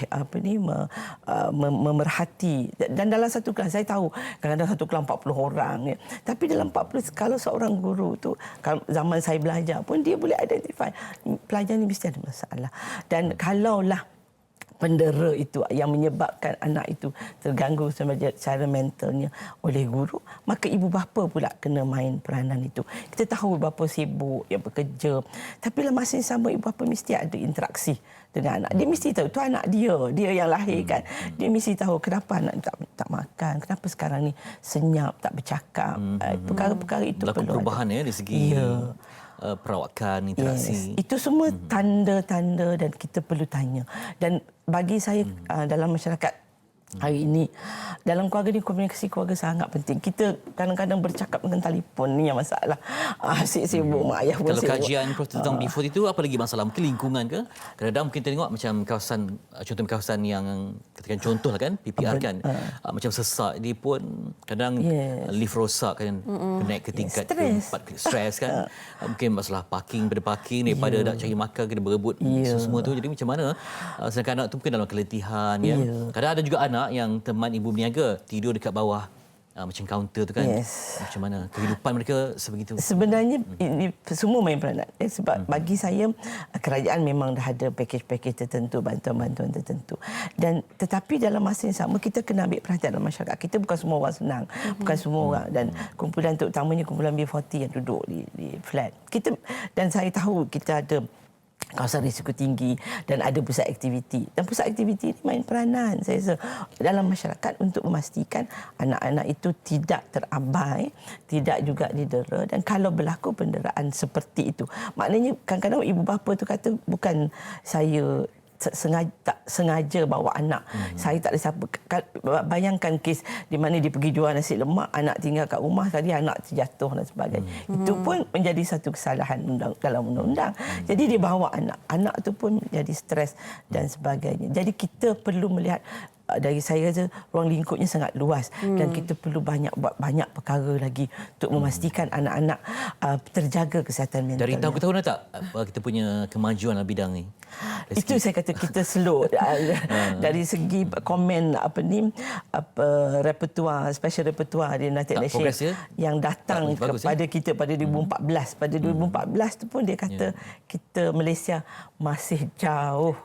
memerhati. Dan dalam satu kelas, saya tahu kadang-kadang satu kelas 40 orang. Tapi dalam 40, kalau seorang guru tu, zaman saya belajar pun, dia boleh identify pelajar ni mesti ada masalah. Dan kalaulah pendera itu yang menyebabkan anak itu terganggu secara mentalnya oleh guru, maka ibu bapa pula kena main peranan itu. Kita tahu ibu bapa sibuk, yang bekerja, tapi dalam masa yang sama ibu bapa mesti ada interaksi dengan anak. Dia mesti tahu tu anak dia yang lahirkan. Dia mesti tahu kenapa anak tak makan, kenapa sekarang ni senyap, tak bercakap. Perkara-perkara itu perlu perubahan ada. di segi perawakan, interaksi. Itu semua tanda-tanda dan kita perlu tanya. Dan bagi saya dalam masyarakat hari ini, dalam keluarga ni, komunikasi keluarga sangat penting. Kita kadang-kadang bercakap dengan telefon, ni yang masalah. Asyik sibuk, mak ayah pun kalau sibuk. Kalau kajian tentang before itu, apa lagi masalah? Mungkin lingkungan ke? Kadang-kadang mungkin kita tengok macam kawasan, contoh kawasan yang, katakan contoh lah kan, PPR kan, macam sesak, dia pun kadang lift rosak kan, naik ke tingkat keempat, stres kan. Mungkin masalah parking, daripada nak cari makan, kena berebut semua tu. Jadi macam mana? Sedangkan anak tu mungkin dalam keletihan. Kadang ada juga anak yang teman ibu berniaga tidur dekat bawah macam kaunter tu kan. Macam mana kehidupan mereka sebegitu? Sebenarnya ini semua main peranan. Sebab bagi saya kerajaan memang dah ada pakej-pakej tertentu, bantuan-bantuan tertentu. Dan tetapi dalam masa yang sama kita kena ambil perhatian dalam masyarakat. Kita bukan semua orang senang, bukan semua orang, dan kumpulan terutamanya kumpulan B40 yang duduk di flat. Dan saya tahu kita ada kawasan risiko tinggi dan ada pusat aktiviti. Dan pusat aktiviti ini main peranan saya rasa dalam masyarakat untuk memastikan anak-anak itu tidak terabai, tidak juga didera. Dan kalau berlaku penderaan seperti itu, maknanya kadang-kadang ibu bapa tu kata bukan saya tak sengaja bawa anak. Saya tak ada siapa. Bayangkan kes di mana dia pergi jual nasi lemak, anak tinggal kat rumah, tadi anak terjatuh dan sebagainya. Itu pun menjadi satu kesalahan dalam undang-undang. Jadi dia bawa anak. Anak tu pun jadi stres dan sebagainya. Jadi kita perlu melihat, dari saya rasa ruang lingkupnya sangat luas dan kita perlu buat banyak perkara lagi untuk memastikan anak-anak terjaga kesihatan mental. Dari tahun ke tahun tak kita punya kemajuan dalam bidang ni? Itu saya kata kita slow dari segi komen repertoire, special repertoire di United Nations yang datang kepada kita pada 2014. Pada 2014 tu pun dia kata kita Malaysia masih jauh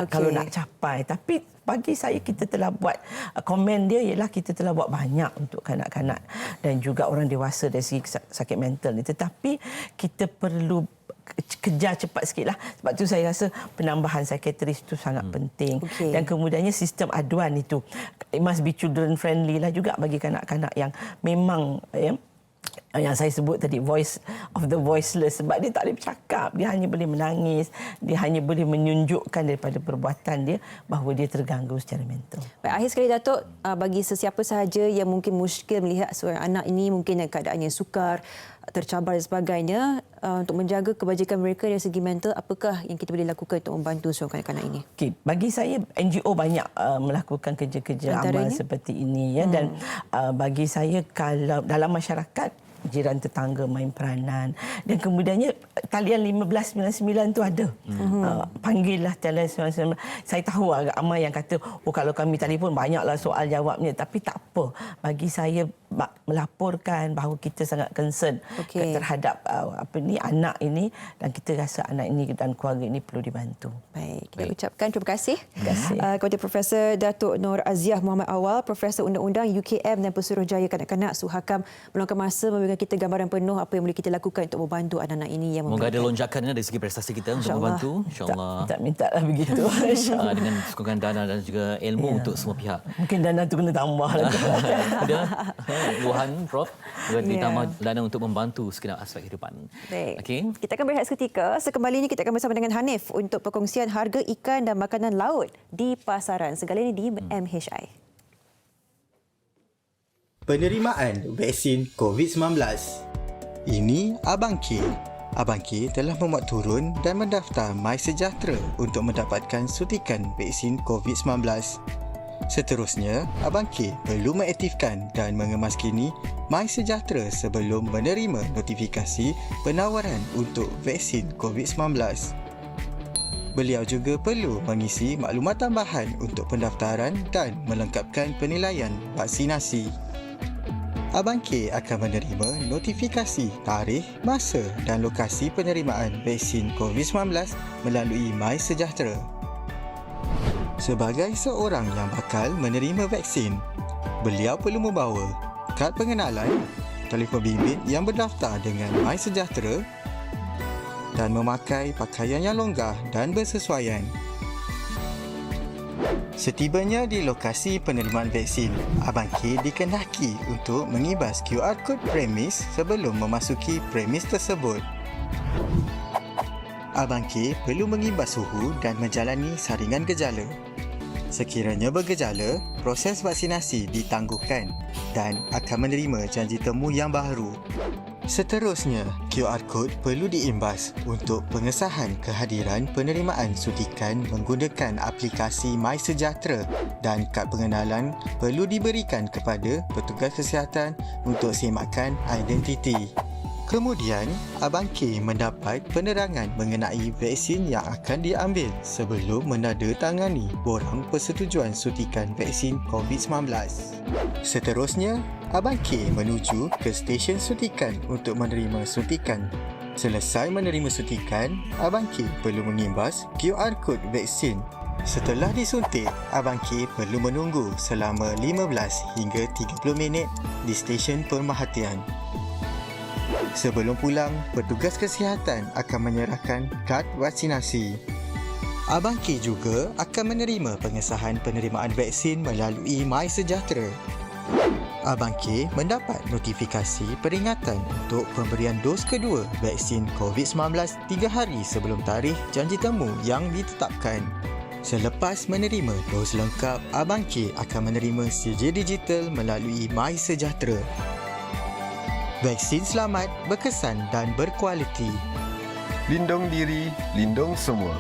kalau nak capai. Tapi bagi saya kita telah buat, komen dia ialah kita telah buat banyak untuk kanak-kanak dan juga orang dewasa dari segi sakit mental ni. Tetapi kita perlu kejar cepat sikitlah. Sebab tu saya rasa penambahan psikiatris itu sangat penting. Dan kemudiannya sistem aduan itu it must be children friendly lah juga bagi kanak-kanak yang memang yang saya sebut tadi, voice of the voiceless. Sebab dia tak boleh bercakap, dia hanya boleh menangis, dia hanya boleh menunjukkan daripada perbuatan dia bahawa dia terganggu secara mental. Baik, akhir sekali Datuk, bagi sesiapa sahaja yang mungkin muskil melihat seorang anak ini mungkin yang keadaannya sukar, tercabar dan sebagainya, untuk menjaga kebajikan mereka dari segi mental, apakah yang kita boleh lakukan untuk membantu seorang kanak-kanak ini? Bagi saya NGO banyak melakukan kerja-kerja amal seperti ini dan bagi saya kalau dalam masyarakat jiran tetangga main peranan dan kemudiannya talian 1599 tu ada. Panggillah talian 1599. Saya tahu agak ramai yang kata kalau kami telefon banyaklah soal jawabnya, tapi tak apa. Bagi saya melaporkan bahawa kita sangat concern terhadap anak ini dan kita rasa anak ini dan keluarga ini perlu dibantu. Baik, kita ucapkan terima kasih kepada Profesor Datuk Nur Aziah Muhammad Awal, Profesor Undang-Undang UKM dan Pesuruhjaya Kanak-kanak Suhakam, meluangkan masa memberikan kita gambaran penuh apa yang boleh kita lakukan untuk membantu anak-anak ini yang semoga ada lonjakan dari segi prestasi kita untuk membantu, insya-Allah. Tak mintalah begitu. Dengan sokongan dana dan juga ilmu untuk semua pihak. Mungkin dana tu kena tambah lagi. Ada luahan Prof ditambah dana untuk membantu segenap aspek kehidupan. Baik. Kita akan berehat seketika. Sekembalinya kita akan bersama dengan Hanif untuk perkongsian harga ikan dan makanan laut di pasaran. Segala ini di MHI. penerimaan vaksin COVID-19. Ini Abang K. Abang K telah memuat turun dan mendaftar MySejahtera untuk mendapatkan suntikan vaksin COVID-19. Seterusnya, Abang K perlu mengaktifkan dan mengemaskini MySejahtera sebelum menerima notifikasi penawaran untuk vaksin COVID-19. Beliau juga perlu mengisi maklumat tambahan untuk pendaftaran dan melengkapkan penilaian vaksinasi. Abang K akan menerima notifikasi tarikh, masa dan lokasi penerimaan vaksin COVID-19 melalui MySejahtera. Sebagai seorang yang bakal menerima vaksin, beliau perlu membawa kad pengenalan, telefon bimbit yang berdaftar dengan MySejahtera dan memakai pakaian yang longgar dan bersesuaian. Setibanya di lokasi penerimaan vaksin, Abang K dikehendaki untuk mengibas QR Code premis sebelum memasuki premis tersebut. Abang K perlu mengibas suhu dan menjalani saringan gejala. Sekiranya bergejala, proses vaksinasi ditangguhkan dan akan menerima janji temu yang baharu. Seterusnya, QR Code perlu diimbas untuk pengesahan kehadiran penerimaan suntikan menggunakan aplikasi MySejahtera dan kad pengenalan perlu diberikan kepada petugas kesihatan untuk semakan identiti. Kemudian, Abang K mendapat penerangan mengenai vaksin yang akan diambil sebelum menandatangani borang persetujuan suntikan vaksin COVID-19. Seterusnya, Abang K menuju ke stesen suntikan untuk menerima suntikan. Selesai menerima suntikan, Abang K perlu mengimbas QR Code vaksin. Setelah disuntik, Abang K perlu menunggu selama 15 hingga 30 minit di stesen pemerhatian. Sebelum pulang, petugas kesihatan akan menyerahkan kad vaksinasi. Abang K juga akan menerima pengesahan penerimaan vaksin melalui MySejahtera. Abang K mendapat notifikasi peringatan untuk pemberian dos kedua vaksin COVID-19 3 hari sebelum tarikh janji temu yang ditetapkan. Selepas menerima dos lengkap, Abang K akan menerima sijil digital melalui MySejahtera. Vaksin selamat, berkesan dan berkualiti. Lindung diri, lindung semua.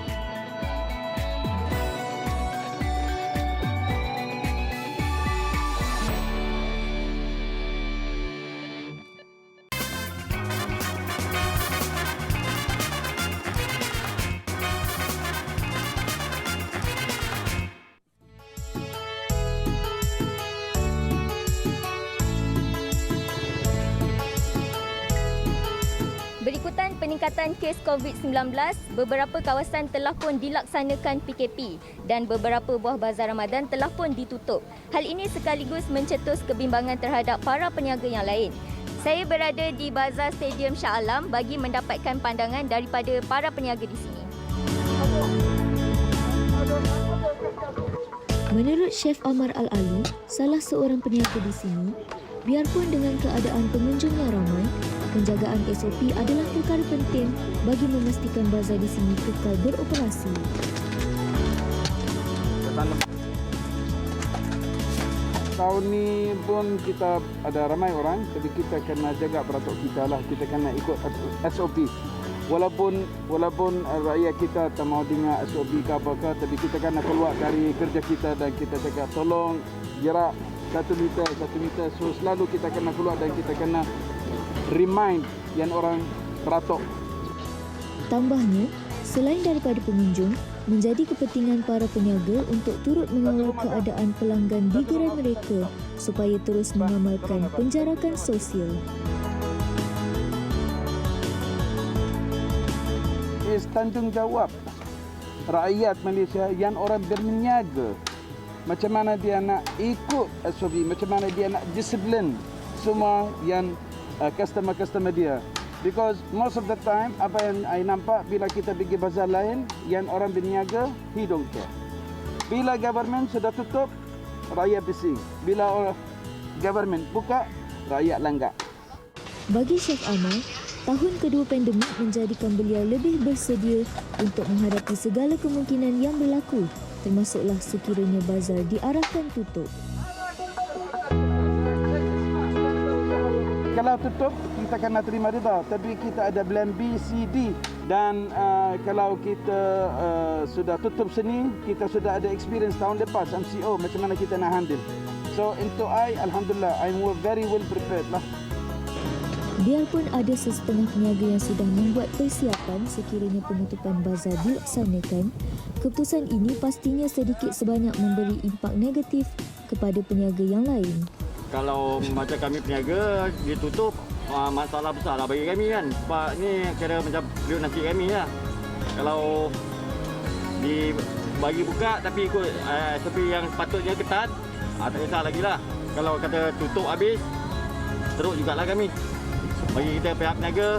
Berikutan peningkatan kes COVID-19, beberapa kawasan telah pun dilaksanakan PKP dan beberapa buah bazar Ramadan telah pun ditutup. Hal ini sekaligus mencetus kebimbangan terhadap para peniaga yang lain. Saya berada di Bazar Stadium Shah Alam bagi mendapatkan pandangan daripada para peniaga di sini. Menurut Chef Amar Al-Ali, salah seorang peniaga di sini, biarpun dengan keadaan pengunjung yang ramai, penjagaan SOP adalah perkara penting bagi memastikan bazar di sini kekal beroperasi. Tahun ni pun kita ada ramai orang, jadi kita kena jaga peratuk kita lah. Kita kena ikut SOP. Walaupun rakyat kita tak mau dengar SOP ke apa-apa, tapi kita kena keluar dari kerja kita dan kita jaga tolong jarak 1 meter. So selalu kita kena keluar dan kita kena remind yang orang peratuk. Tambahnya, selain daripada pengunjung, menjadi kepentingan para peniaga untuk turut mengawal keadaan pelanggan di gerai mereka supaya terus mengamalkan penjarakan sosial. Is tanggungjawab rakyat Malaysia yang orang berniaga. Macam mana dia nak ikut SOP, macam mana dia nak disiplin semua yang customer dia. Because most of the time, apa yang saya nampak bila kita pergi bazar lain, yang orang berniaga, he don't care. Bila government sudah tutup, rakyat bising. Bila government buka, rakyat langgar. Bagi Chef Amar, tahun kedua pandemik menjadikan beliau lebih bersedia untuk menghadapi segala kemungkinan yang berlaku, termasuklah sekiranya bazar diarahkan tutup. Kalau tutup, kita kena terima riba. Tapi kita ada plan B, C, D. Dan kalau kita sudah tutup sini, kita sudah ada experience tahun lepas MCO, macam mana kita nak handle. So untuk Alhamdulillah, I'm very well prepared lah. Biarpun ada sesetengah peniaga yang sudah membuat persiapan sekiranya penutupan bazar dilaksanakan, keputusan ini pastinya sedikit sebanyak memberi impak negatif kepada peniaga yang lain. Kalau macam kami peniaga ditutup, masalah besar lah bagi kami kan. Sebab ni kira macam periuk nasi kami lah. Kalau bagi buka tapi ikut seperti yang sepatutnya ketat, tak kisah lagi lah. Kalau kata tutup habis, teruk jugalah kami. Bagi kita pihak peniaga,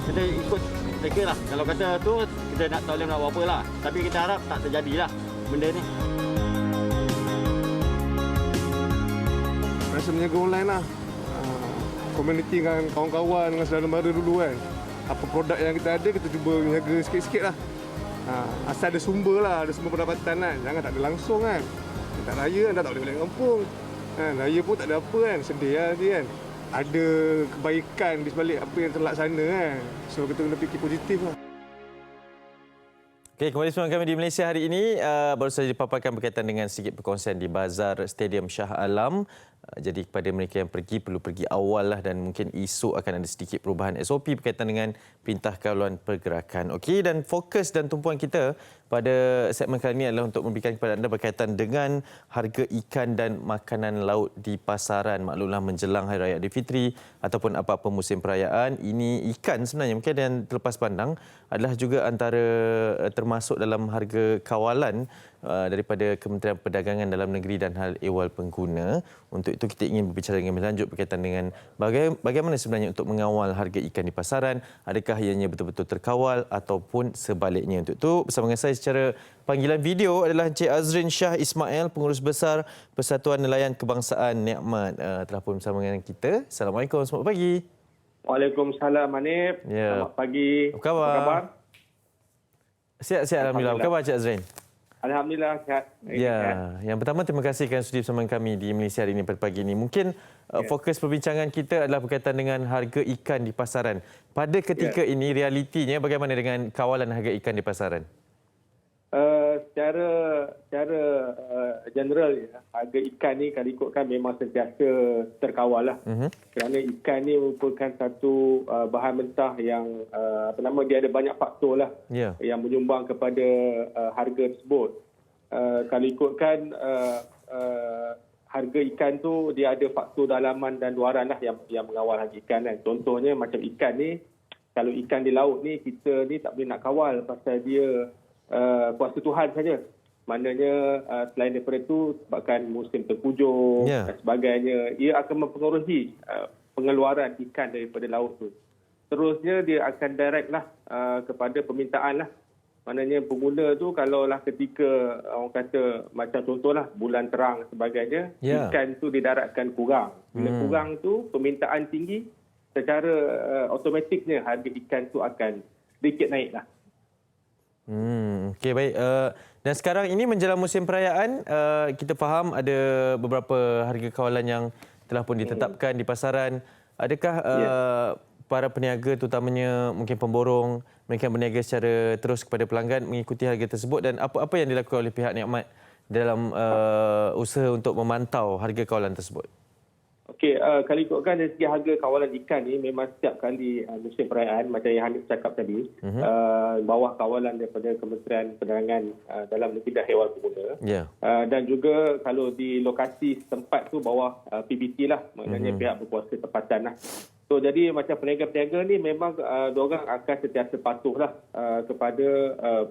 kita ikut mereka lah. Kalau kata tu, kita tak boleh nak buat apa lah. Tapi kita harap tak terjadilah benda ni. Rasa meniaga online lah. Komuniti dengan kawan-kawan, dengan saudara mara dulu kan. Apa produk yang kita ada, kita cuba meniaga sikit-sikit lah. Asal ada sumber lah, ada sumber pendapatan kan. Jangan tak ada langsung kan. Tak raya kan, dah tak boleh balik kampung. Raya pun tak ada apa kan, sedih lah nanti kan. Ada kebaikan di sebalik apa yang terlaksana kan. So kita kena fikir positif lah. Okey, kembali bersama kami di Malaysia hari ini. Baru saja dipaparkan berkaitan dengan sedikit perkongsian di Bazar Stadium Shah Alam. Jadi kepada mereka yang pergi, perlu pergi awal lah dan mungkin esok akan ada sedikit perubahan SOP berkaitan dengan Perintah Kawalan Pergerakan. Okey, dan fokus dan tumpuan kita pada segmen kali ini adalah untuk memberikan kepada anda berkaitan dengan harga ikan dan makanan laut di pasaran. Maklumlah menjelang Hari Raya Aidilfitri ataupun apa-apa musim perayaan, ini ikan sebenarnya mungkin ada yang terlepas pandang adalah juga antara termasuk dalam harga kawalan daripada Kementerian Perdagangan Dalam Negeri dan Hal Ehwal Pengguna. Untuk itu kita ingin berbicara dengan lebih lanjut berkaitan dengan bagaimana sebenarnya untuk mengawal harga ikan di pasaran. Adakah ianya betul-betul terkawal ataupun sebaliknya. Untuk itu bersama dengan saya secara panggilan video adalah Encik Azrin Shah Ismail, Pengurus Besar Persatuan Nelayan Kebangsaan Nikmat, telah pun bersama dengan kita. Assalamualaikum, selamat pagi. Waalaikumsalam Manif. Ya. Selamat pagi. Apa khabar? Sihat-sihat Alhamdulillah. Apa khabar Encik Azrin? Alhamdulillah sihat. Ya, yang pertama terima kasih kerana sudi bersama kami di Malaysia hari ini pada pagi ini. Mungkin fokus perbincangan kita adalah berkaitan dengan harga ikan di pasaran. Pada ketika ini realitinya bagaimana dengan kawalan harga ikan di pasaran? Secara general harga ikan ni kalau ikutkan memang sentiasa terkawal lah. Kerana ikan ni merupakan satu bahan mentah yang dia ada banyak faktor lah yang menyumbang kepada harga tersebut. Kalau ikutkan harga ikan tu dia ada faktor dalaman dan luaran lah yang mengawal harga ikan kan. Contohnya macam ikan ni, kalau ikan di laut ni kita ni tak boleh nak kawal pasal dia kuasa Tuhan saja. Maknanya selain daripada itu sebabkan musim tengkujuh dan sebagainya, ia akan mempengaruhi pengeluaran ikan daripada laut tu. Terusnya dia akan direct lah kepada permintaan lah. Maknanya pengguna tu kalaulah ketika orang kata macam contohlah bulan terang sebagainya, ikan tu didaratkan kurang. Bila kurang tu permintaan tinggi, secara automatiknya harga ikan tu akan sedikit naik lah. Okey, baik. Dan sekarang ini menjelang musim perayaan, kita faham ada beberapa harga kawalan yang telah pun ditetapkan di pasaran. Adakah para peniaga terutamanya mungkin pemborong, mereka berniaga secara terus kepada pelanggan mengikuti harga tersebut dan apa-apa yang dilakukan oleh pihak Nikmat dalam usaha untuk memantau harga kawalan tersebut? Okey, kalau ikutkan dari segi harga kawalan ikan ni memang setiap kali musim perayaan macam yang Hanif cakap tadi, bawah kawalan daripada Kementerian Perdagangan Dalam Negeri dan Ehwal Pengguna. Dan juga kalau di lokasi setempat tu bawah PBT lah, maknanya pihak berkuasa tempatan lah. So jadi macam peniaga-peniaga ni memang diorang akan sentiasa patuhlah kepada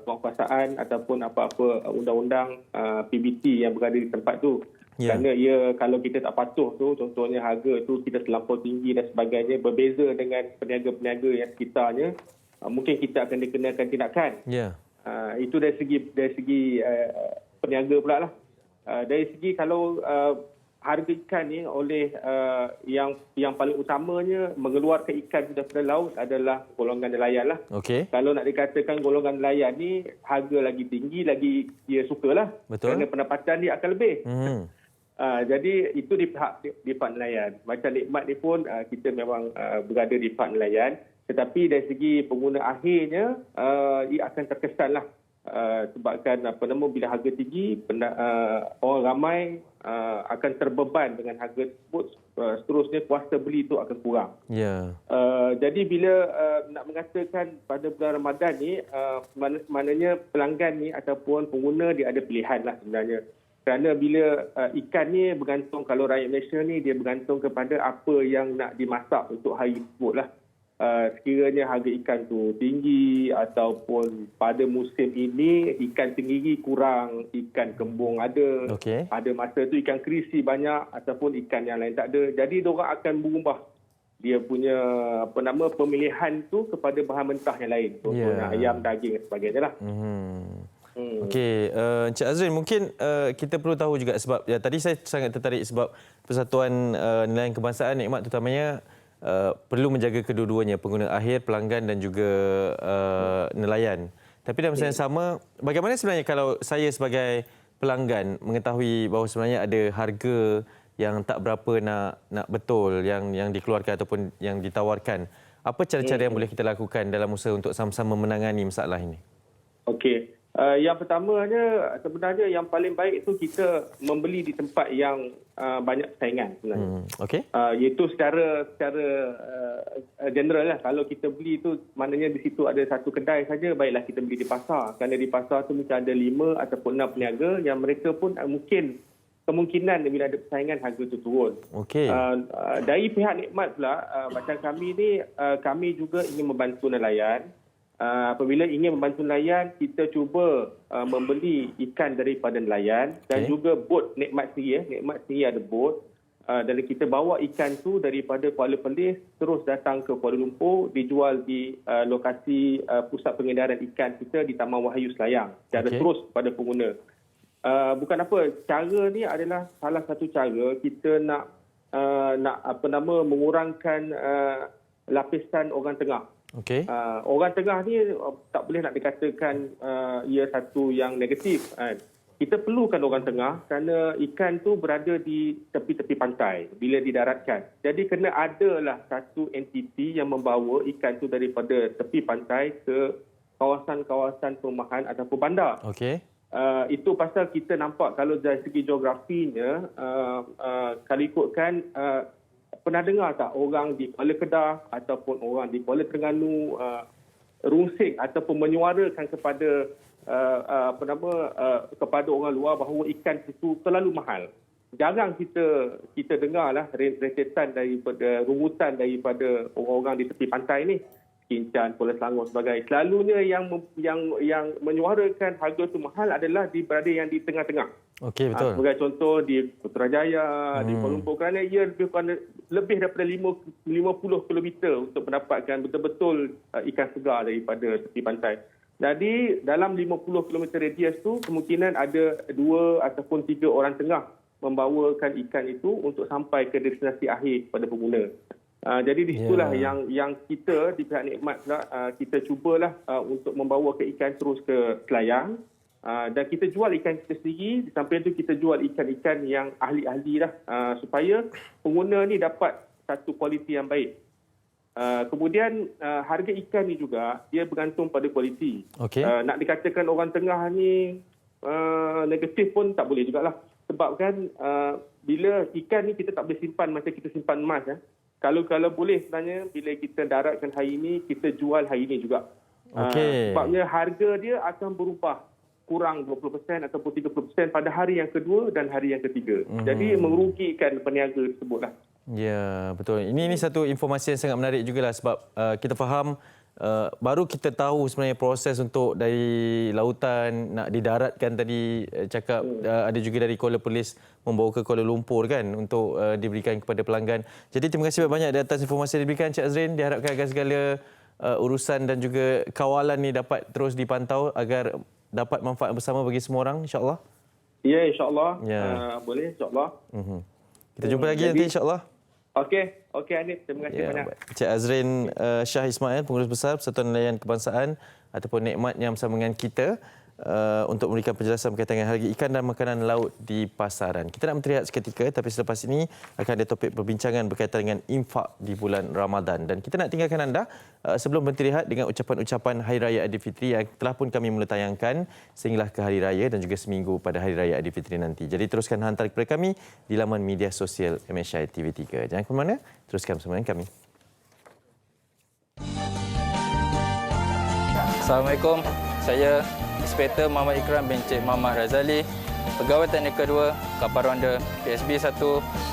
penguasaan ataupun apa-apa undang-undang PBT yang berada di tempat tu. Kerana kalau kita tak patuh tu, contohnya harga tu kita terlampau tinggi dan sebagainya, berbeza dengan peniaga-peniaga yang sekitarnya, mungkin kita akan dikenakan tindakan. Itu dari segi peniaga pula lah. Dari segi kalau harga ikan ni oleh yang paling utamanya mengeluarkan ikan daripada laut adalah golongan nelayan lah. Kalau nak dikatakan golongan nelayan ni harga lagi tinggi, lagi dia sukalah. Kerana pendapatan dia akan lebih. Jadi itu di pihak nelayan. Macam nikmat ni pun kita memang berada di pihak nelayan. Tetapi dari segi pengguna akhirnya ia akan terkesanlah sebabkan bila harga tinggi orang ramai akan terbeban dengan harga tersebut, seterusnya kuasa beli itu akan kurang. Jadi bila nak mengatakan pada bulan Ramadan ni maknanya pelanggan ni ataupun pengguna dia ada pilihan lah sebenarnya. Kerana bila ikan ni bergantung, kalau rakyat Malaysia ni dia bergantung kepada apa yang nak dimasak untuk hari tersebut lah. Sekiranya harga ikan tu tinggi ataupun pada musim ini ikan tenggiri kurang, ikan kembung ada, pada masa tu ikan kerisi banyak ataupun ikan yang lain tak ada. Jadi diorang akan berubah dia punya pemilihan tu kepada bahan mentah yang lain. Contohnya ayam, daging dan sebagainya lah. Okey, Encik Azrin, mungkin kita perlu tahu juga sebab tadi saya sangat tertarik sebab Persatuan Nelayan Kebangsaan Nikmat terutamanya perlu menjaga kedua-duanya, pengguna akhir, pelanggan dan juga nelayan. Tapi dalam masa yang sama, bagaimana sebenarnya kalau saya sebagai pelanggan mengetahui bahawa sebenarnya ada harga yang tak berapa nak betul yang dikeluarkan ataupun yang ditawarkan? Apa cara-cara yang boleh kita lakukan dalam usaha untuk sama-sama menangani masalah ini? Okey. Yang pertamanya sebenarnya yang paling baik itu kita membeli di tempat yang banyak persaingan sebenarnya. Iaitu secara general lah. Kalau kita beli itu maknanya di situ ada satu kedai saja, baiklah kita beli di pasar. Kerana di pasar tu mungkin ada 5 ataupun 6 peniaga yang mereka pun mungkin kemungkinan bila ada persaingan harga itu turun. Dari pihak Nikmat pula, macam kami ni, kami juga ingin membantu nelayan. Apabila ingin membantu nelayan, kita cuba membeli ikan daripada nelayan dan juga bot Nikmat sendiri. Nikmat sendiri ada bot dan kita bawa ikan tu daripada Kuala Perlis terus datang ke Kuala Lumpur, dijual di lokasi pusat pengedaran ikan kita di Taman Wahyu Selayang secara terus kepada pengguna. Bukan apa, cara ni adalah salah satu cara kita nak mengurangkan lapisan orang tengah. Orang tengah ni tak boleh nak dikatakan ia satu yang negatif. Kita perlukan orang tengah kerana ikan tu berada di tepi-tepi pantai bila didaratkan. Jadi kena adalah satu entiti yang membawa ikan tu daripada tepi pantai ke kawasan-kawasan perumahan ataupun bandar. Itu pasal kita nampak kalau dari segi geografinya, kalau ikutkan pernah dengar tak orang di Kuala Kedah ataupun orang di Kuala Terengganu rungsing ataupun menyuarakan kepada kepada orang luar bahawa ikan itu terlalu mahal. Jarang kita dengarlah rentetan daripada rungutan daripada orang-orang di tepi pantai ni, Kincan, Pulau Selangor sebagainya. Selalunya yang menyuarakan harga itu mahal adalah berada yang di tengah-tengah. Betul. Sebagai contoh di Putrajaya, di Kuala Lumpur, kerana ia lebih daripada 50 kilometer untuk mendapatkan betul-betul ikan segar daripada tepi pantai. Jadi dalam 50 kilometer radius tu kemungkinan ada 2 ataupun 3 orang tengah membawakan ikan itu untuk sampai ke destinasi akhir kepada pengguna. Jadi di situlah yang kita di pihak Nikmat kita cubalah untuk membawa ke ikan terus ke Selayang. Dan kita jual ikan kita sendiri, di samping itu kita jual ikan-ikan yang ahli-ahli lah supaya pengguna ni dapat satu kualiti yang baik. Kemudian harga ikan ni juga dia bergantung pada kualiti. Nak dikatakan orang tengah ni negatif pun tak boleh jugalah. Sebab kan bila ikan ni kita tak boleh simpan macam kita simpan emas. Kalau boleh sebenarnya bila kita daratkan hari ini, kita jual hari ini juga. Sebabnya harga dia akan berubah kurang 20% ataupun 30% pada hari yang kedua dan hari yang ketiga. Jadi merugikan peniaga tersebutlah. Ya, betul. Ini satu informasi yang sangat menarik jugalah sebab kita faham baru kita tahu sebenarnya proses untuk dari lautan nak didaratkan tadi cakap ada juga dari Kuala Perlis membawa ke Kuala Lumpur kan untuk diberikan kepada pelanggan. Jadi terima kasih banyak di atas informasi yang diberikan Encik Azrin. Diharapkan agar segala urusan dan juga kawalan ni dapat terus dipantau agar dapat manfaat bersama bagi semua orang, insya-Allah. Ya, insya-Allah. Boleh, insya-Allah. Kita jumpa lagi nanti, insya-Allah. Okey Hanif, terima kasih banyak. Encik Azrin Shah Ismail, Pengurus Besar Persatuan Nelayan Kebangsaan ataupun Nikmat yang bersama dengan kita. untuk memberikan penjelasan berkaitan dengan harga ikan dan makanan laut di pasaran. Kita nak berehat seketika, tapi selepas ini akan ada topik perbincangan berkaitan dengan infak di bulan Ramadan. Dan kita nak tinggalkan anda sebelum berhenti rehat dengan ucapan-ucapan Hari Raya Aidilfitri yang telah pun kami mula tayangkan sehinggalah ke Hari Raya dan juga seminggu pada Hari Raya Aidilfitri nanti. Jadi teruskan hantar kepada kami di laman media sosial MSI TV3. Jangan ke mana, teruskan bersama dengan kami. Assalamualaikum. Saya Inspektor Muhammad Ikram bin Cik Muhammad Razali, Pegawai Teknikal 2 Kapal Ronda PSB 1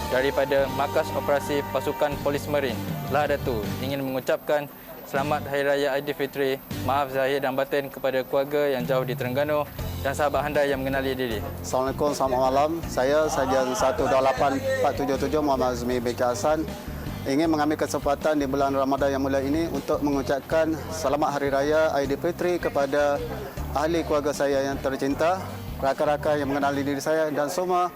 daripada Markas Operasi Pasukan Polis Marin, Lah Datu, ingin mengucapkan Selamat Hari Raya Aidilfitri, maaf zahir dan batin kepada keluarga yang jauh di Terengganu dan sahabat anda yang mengenali diri. Assalamualaikum, selamat malam. Saya Sarjan 128477 Muhammad Azmi bin Hasan ingin mengambil kesempatan di bulan Ramadan yang mulia ini untuk mengucapkan Selamat Hari Raya Aidilfitri kepada ahli keluarga saya yang tercinta, rakan-rakan yang mengenali diri saya dan semua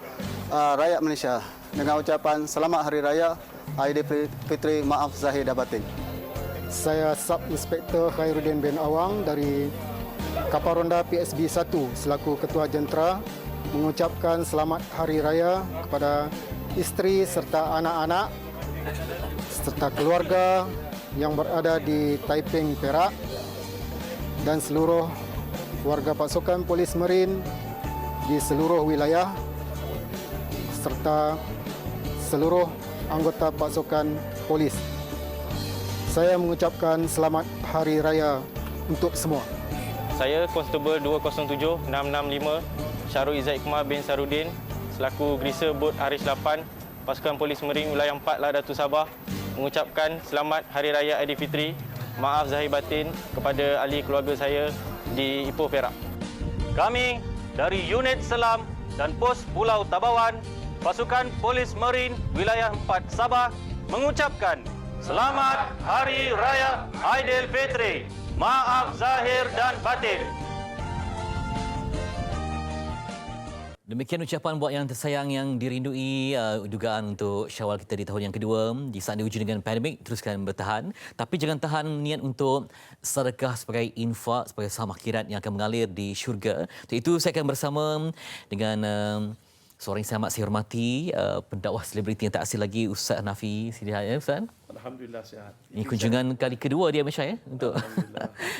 rakyat Malaysia dengan ucapan Selamat Hari Raya Aidilfitri, maaf zahir dan batin. Saya Sub Inspektor Khairuddin bin Awang dari Kapal Ronda PSB 1 selaku Ketua Jentera mengucapkan Selamat Hari Raya kepada isteri serta anak-anak serta keluarga yang berada di Taiping, Perak dan seluruh warga pasukan Polis Marin di seluruh wilayah serta seluruh anggota pasukan polis. Saya mengucapkan Selamat Hari Raya untuk semua. Saya Konstebel 207 665 Syarul Izzat Iqmah bin Sarudin selaku Gerisa Bot Aris 8 Pasukan Polis Marin Wilayah 4 Lah Datu Sabah mengucapkan Selamat Hari Raya Aidilfitri, maaf zahir batin kepada ahli keluarga saya di Ipoh, Perak. Kami dari Unit Selam dan Pos Pulau Tabawan, Pasukan Polis Marin Wilayah 4 Sabah mengucapkan Selamat Hari Raya Aidilfitri, maaf zahir dan batin. Demikian ucapan buat yang tersayang yang dirindui, dugaan untuk Syawal kita di tahun yang kedua. Di saat diuji dengan pandemik, teruskan bertahan. Tapi jangan tahan niat untuk sedekah sebagai infak, sebagai saham akhirat yang akan mengalir di syurga. Untuk itu saya akan bersama dengan seorang yang saya amat saya hormati, pendakwah selebriti yang tak asing lagi, Ustaz Hanafi. Sihat ya Ustaz? Alhamdulillah sihat. Ini kunjungan kali kedua dia Masya ya untuk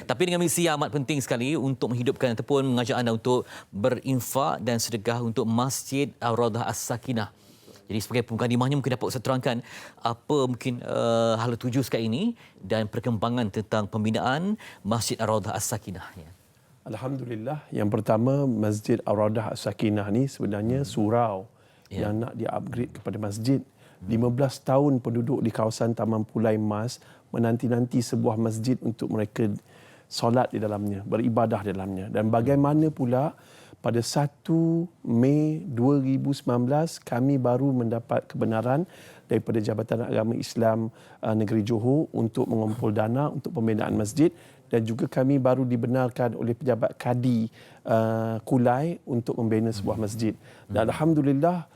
tapi dengan misi yang amat penting sekali untuk menghidupkan ataupun mengajak anda untuk berinfak dan sedekah untuk Masjid Ar-Raudah As-Sakinah. Jadi sebagai pemukadimahnya mungkin dapat Ustaz terangkan apa mungkin hala tuju sekarang ini dan perkembangan tentang pembinaan Masjid Ar-Raudah As-Sakinah ya. Alhamdulillah. Yang pertama, Masjid Ar-Raudah As-Sakinah ni sebenarnya surau yang nak di-upgrade kepada masjid. 15 tahun penduduk di kawasan Taman Pulai Mas menanti-nanti sebuah masjid untuk mereka solat di dalamnya, beribadah di dalamnya. Dan bagaimana pula pada 1 Mei 2019 kami baru mendapat kebenaran daripada Jabatan Agama Islam Negeri Johor untuk mengumpul dana untuk pembinaan masjid, dan juga kami baru dibenarkan oleh pejabat Kadi Kulai untuk membina sebuah masjid. Dan alhamdulillah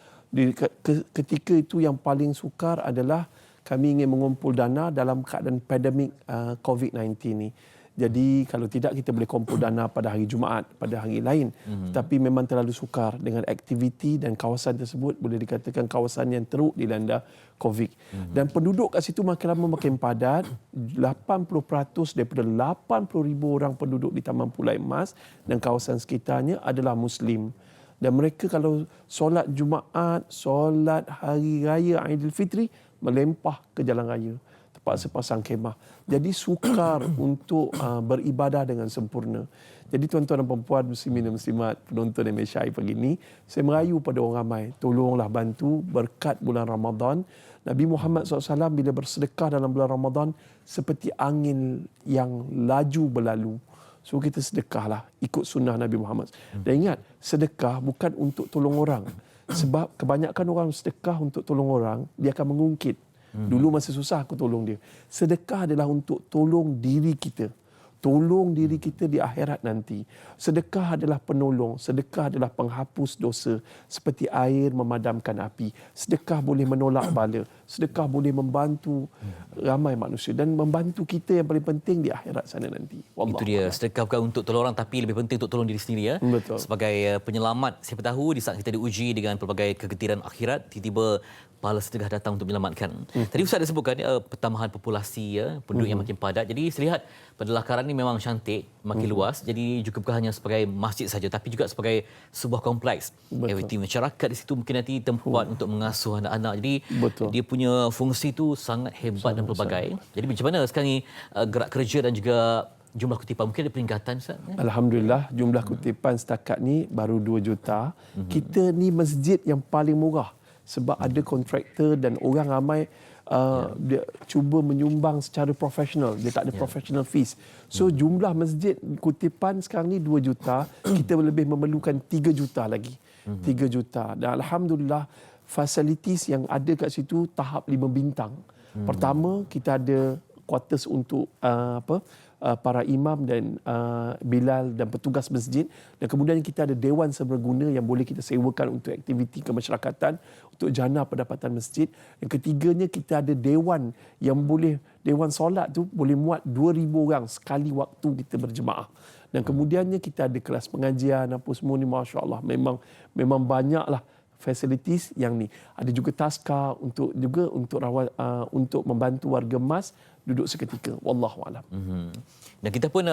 ketika itu yang paling sukar adalah kami ingin mengumpul dana dalam keadaan pandemik COVID-19 ni. Jadi kalau tidak kita boleh kumpul dana pada hari Jumaat, pada hari lain. Tapi memang terlalu sukar dengan aktiviti dan kawasan tersebut boleh dikatakan kawasan yang teruk dilanda COVID. Dan penduduk kat situ makin lama makin padat. 80% daripada 80,000 orang penduduk di Taman Pulai Mas dan kawasan sekitarnya adalah Muslim. Dan mereka kalau solat Jumaat, solat Hari Raya Aidilfitri, melempah ke jalan raya. Terpaksa pasang khemah. Jadi sukar untuk beribadah dengan sempurna. Jadi tuan-tuan dan puan-puan, muslimin dan muslimat, penonton MSI pagi ini, saya merayu pada orang ramai, tolonglah bantu berkat bulan Ramadan. Nabi Muhammad SAW bila bersedekah dalam bulan Ramadan seperti angin yang laju berlalu. So kita sedekahlah ikut sunnah Nabi Muhammad. Dan ingat, sedekah bukan untuk tolong orang. Sebab kebanyakan orang sedekah untuk tolong orang, dia akan mengungkit. Dulu masa susah aku tolong dia. Sedekah adalah untuk tolong diri kita. tolong diri kita di akhirat nanti. Sedekah adalah penolong, sedekah adalah penghapus dosa, seperti air memadamkan api. Sedekah boleh menolak bala, sedekah boleh membantu ramai manusia dan membantu kita yang paling penting di akhirat sana nanti. Itu dia, sedekah bukan untuk tolong orang tapi lebih penting untuk tolong diri sendiri ya. Betul. Sebagai penyelamat, siapa tahu di saat kita diuji dengan pelbagai kegetiran akhirat, tiba-tiba pahala sedekah datang untuk menyelamatkan. Tadi Ustaz dah sebutkan pertambahan populasi ya, penduduk yang makin padat. Jadi saya lihat pada lakaran ini memang cantik, makin luas. Jadi juga bukan hanya sebagai masjid saja tapi juga sebagai sebuah kompleks. Aktiviti masyarakat di situ mungkin nanti tempat untuk mengasuh anak-anak. Jadi dia punya fungsi itu sangat hebat dan pelbagai. Jadi macam mana sekarang ni gerak kerja dan juga jumlah kutipan mungkin ada peningkatan Ustaz? Alhamdulillah jumlah kutipan setakat ni baru 2 juta. Kita ni masjid yang paling murah sebab ada kontraktor dan orang ramai dia cuba menyumbang secara profesional. Dia tak ada professional fees. So jumlah masjid kutipan sekarang ni 2 juta, kita lebih memerlukan 3 juta lagi. 3 juta. Dan alhamdulillah facilities yang ada kat situ tahap 5 bintang. Pertama kita ada quarters untuk para imam dan bilal dan petugas masjid, dan kemudian kita ada dewan serbaguna yang boleh kita sewakan untuk aktiviti kemasyarakatan, untuk jana pendapatan masjid. Yang ketiganya kita ada dewan yang boleh, dewan solat tu boleh muat 2,000 orang sekali waktu kita berjemaah. Dan kemudiannya kita ada kelas pengajian apa semua ni, masya-Allah memang banyaklah facilities yang ni. Ada juga taska untuk rawat untuk membantu warga Mas duduk seketika. Wallahu alam. Dan kita pun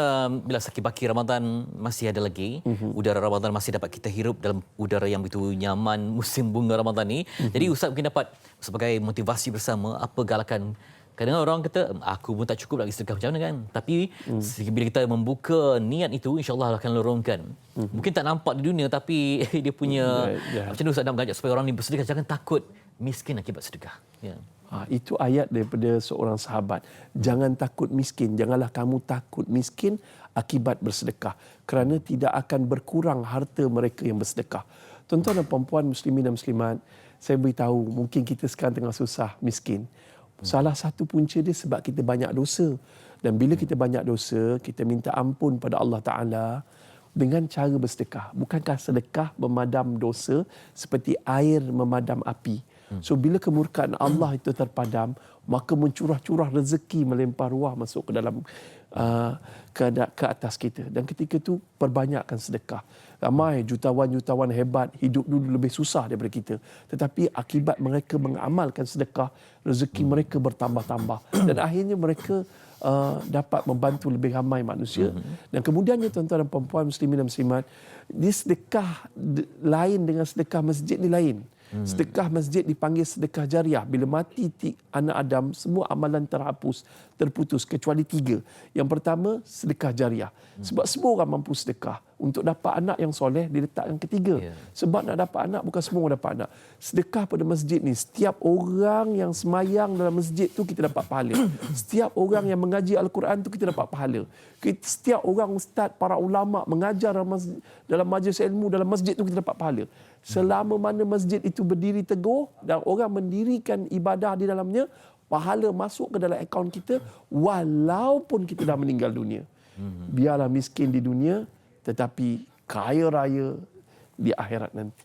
bila sakit baki Ramadan masih ada lagi. Udara Ramadan masih dapat kita hirup dalam udara yang begitu nyaman musim bunga Ramadan ni. Jadi Ustaz mungkin dapat sebagai motivasi bersama apa galakan. Kadang-kadang orang kata aku pun tak cukup lagi sedekah macam mana kan. Tapi bila kita membuka niat itu, insya-Allah akan lorongkan. Mungkin tak nampak di dunia tapi dia punya macam mana Ustaz nak mengajak supaya orang ni bersedekah, jangan takut miskin akibat sedekah. Ya. Itu ayat daripada seorang sahabat. Jangan takut miskin, janganlah kamu takut miskin akibat bersedekah, kerana tidak akan berkurang harta mereka yang bersedekah. Tuan-tuan dan puan-puan muslimin dan muslimat, saya beritahu mungkin kita sekarang tengah susah, miskin. Salah satu punca dia sebab kita banyak dosa. Dan bila kita banyak dosa, kita minta ampun pada Allah Ta'ala dengan cara bersedekah. Bukankah sedekah memadam dosa seperti air memadam api? So bila kemurkaan Allah itu terpadam, maka mencurah-curah rezeki melempar ruah masuk ke dalam ke atas kita. Dan ketika itu perbanyakkan sedekah. Ramai jutawan-jutawan hebat hidup dulu lebih susah daripada kita, tetapi akibat mereka mengamalkan sedekah, rezeki mereka bertambah-tambah dan akhirnya mereka dapat membantu lebih ramai manusia. Dan kemudiannya tuan-tuan dan puan-puan muslimin dan muslimat, sedekah lain dengan sedekah masjid ni lain. Sedekah masjid dipanggil sedekah jariah. Bila mati anak Adam, semua amalan terputus kecuali 3. Yang pertama, sedekah jariah. Sebab semua orang mampu sedekah. Untuk dapat anak yang soleh, diletakkan ketiga. Sebab nak dapat anak, bukan semua orang dapat anak. Sedekah pada masjid ni, setiap orang yang semayang dalam masjid tu kita dapat pahala. Setiap orang yang mengaji Al-Quran tu kita dapat pahala. Setiap orang ustaz, para ulama mengajar dalam majlis ilmu dalam masjid tu kita dapat pahala. Selama mana masjid itu berdiri teguh dan orang mendirikan ibadah di dalamnya, pahala masuk ke dalam akaun kita walaupun kita dah meninggal dunia. Biarlah miskin di dunia tetapi kaya raya di akhirat nanti.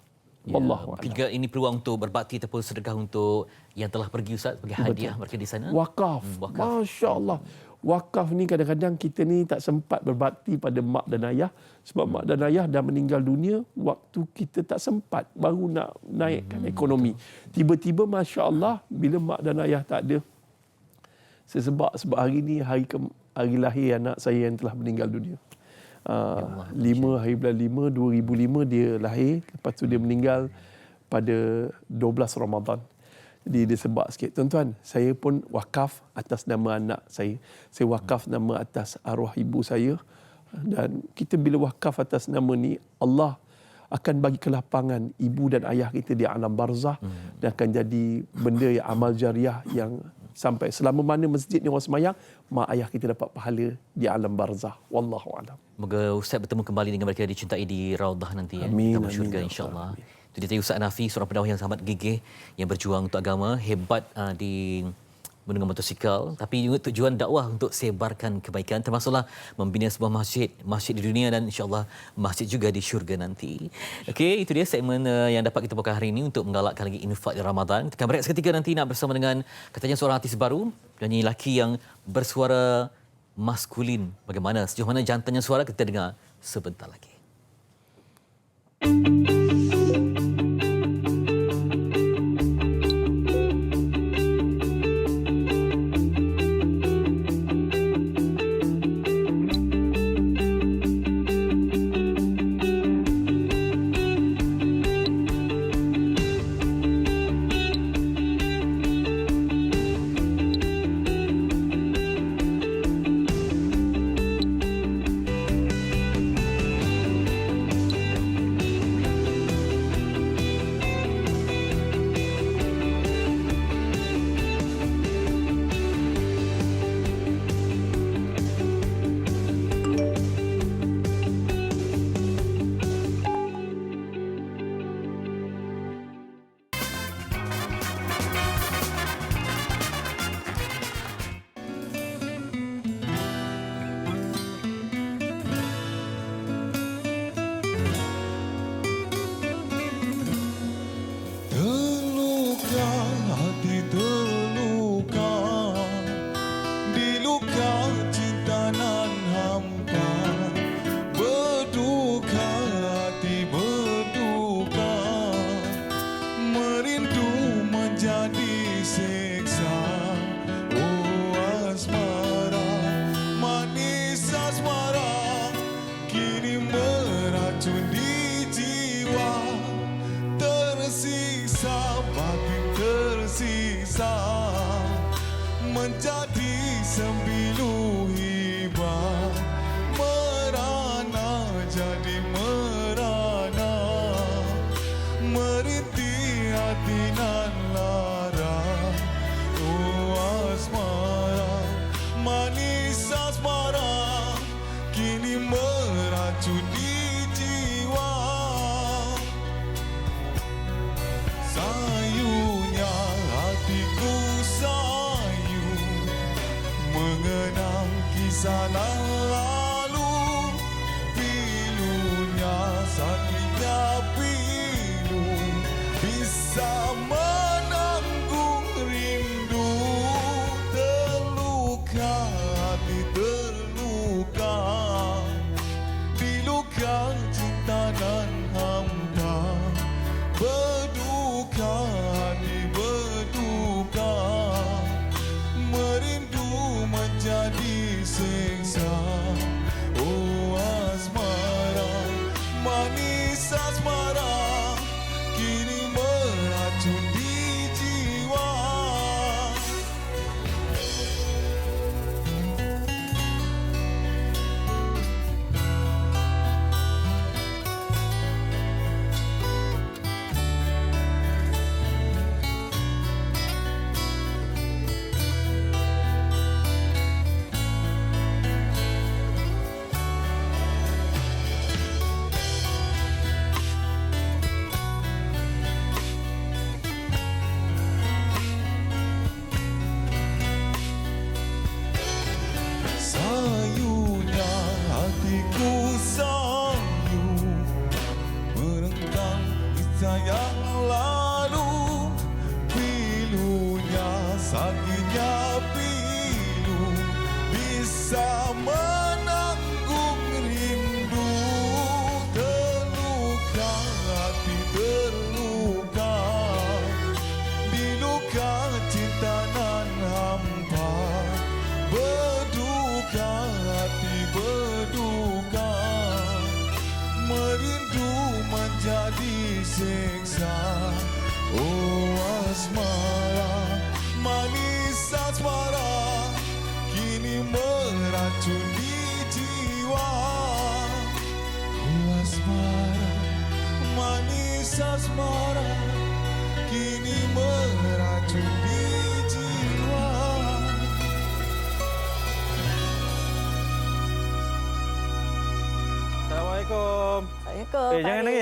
Wallahu a'lam. Juga ini peluang untuk berbakti ataupun sedekah untuk yang telah pergi Ustaz sebagai hadiah mereka di sana. Wakaf. Masya-Allah. Wakaf ni kadang-kadang kita ni tak sempat berbakti pada mak dan ayah sebab mak dan ayah dah meninggal dunia, waktu kita tak sempat, baru nak naikkan ekonomi. Tiba-tiba masya-Allah bila mak dan ayah tak ada, sebab hari ni hari lahir anak saya yang telah meninggal dunia. 5 hari bulan 5 2005 dia lahir, lepas tu dia meninggal pada 12 Ramadan. Jadi dia sebab sikit. Tuan-tuan, saya pun wakaf atas nama anak saya. Saya wakaf nama atas arwah ibu saya. Dan kita bila wakaf atas nama ni, Allah akan bagi kelapangan ibu dan ayah kita di alam barzah dan akan jadi benda yang amal jariah yang sampai selama mana masjid ni orang semayang, mak ayah kita dapat pahala di alam barzah. Wallahu a'lam. Moga Ustaz bertemu kembali dengan mereka dicintai di Raudah nanti ya. Amin. Dalam syurga insya-Allah. Itu dia Ustaz Nafi, seorang pendakwah yang sangat gigih yang berjuang untuk agama, hebat di menggunakan motosikal, tapi juga tujuan dakwah untuk sebarkan kebaikan, termasuklah membina sebuah masjid di dunia dan insya-Allah masjid juga di syurga nanti. Okey, itu dia segmen yang dapat kita bawakan hari ini untuk menggalakkan lagi infak di Ramadan. Kita akan berehat seketika nanti nak bersama dengan katanya seorang artis baru, penyanyi lelaki yang bersuara maskulin. Bagaimana, sejauh mana jantannya suara, kita dengar sebentar lagi.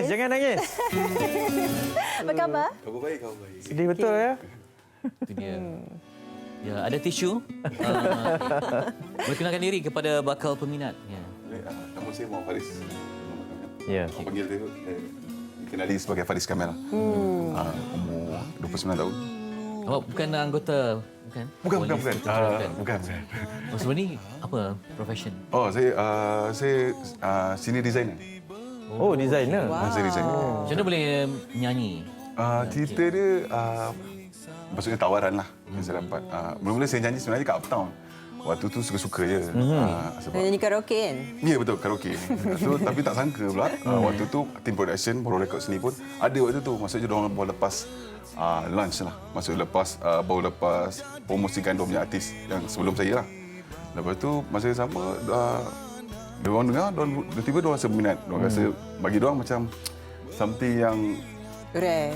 Jangan nangis. Apa khabar? Khabar baik. Sedih betul ya. Itu dia. Ya, ada tisu. Berkenalkan diri kepada bakal peminat. Ya. Nama saya Muhammad Faris. Ya. Orang panggil dia dikenali sebagai Faris Kamel. Umur 29 tahun. Awak bukan anggota, bukan? Bukan. Oh, sebelum ni apa profession? Oh, saya senior designer. Oh, designer. Saya designer. Macam mana boleh menyanyi? Cerita dia maksudnya tawaran lah yang saya dapat. Mula-mula saya nyanyi sebenarnya kat Uptown. Waktu tu suka-suka je. Sebab nyanyi karaoke kan? Ya, betul, karaoke. So, tapi tak sangka pula waktu tu team production baru rekod seni pun ada waktu tu. Maksudnya diorang baru lepas lunch lah. Maksudnya baru lepas promosikan diorang punya artis yang sebelum saya lah. Lepas tu masa yang sama diorang dengar, tiba-tiba diorang rasa berminat. Diorang rasa bagi diorang macam something yang rare.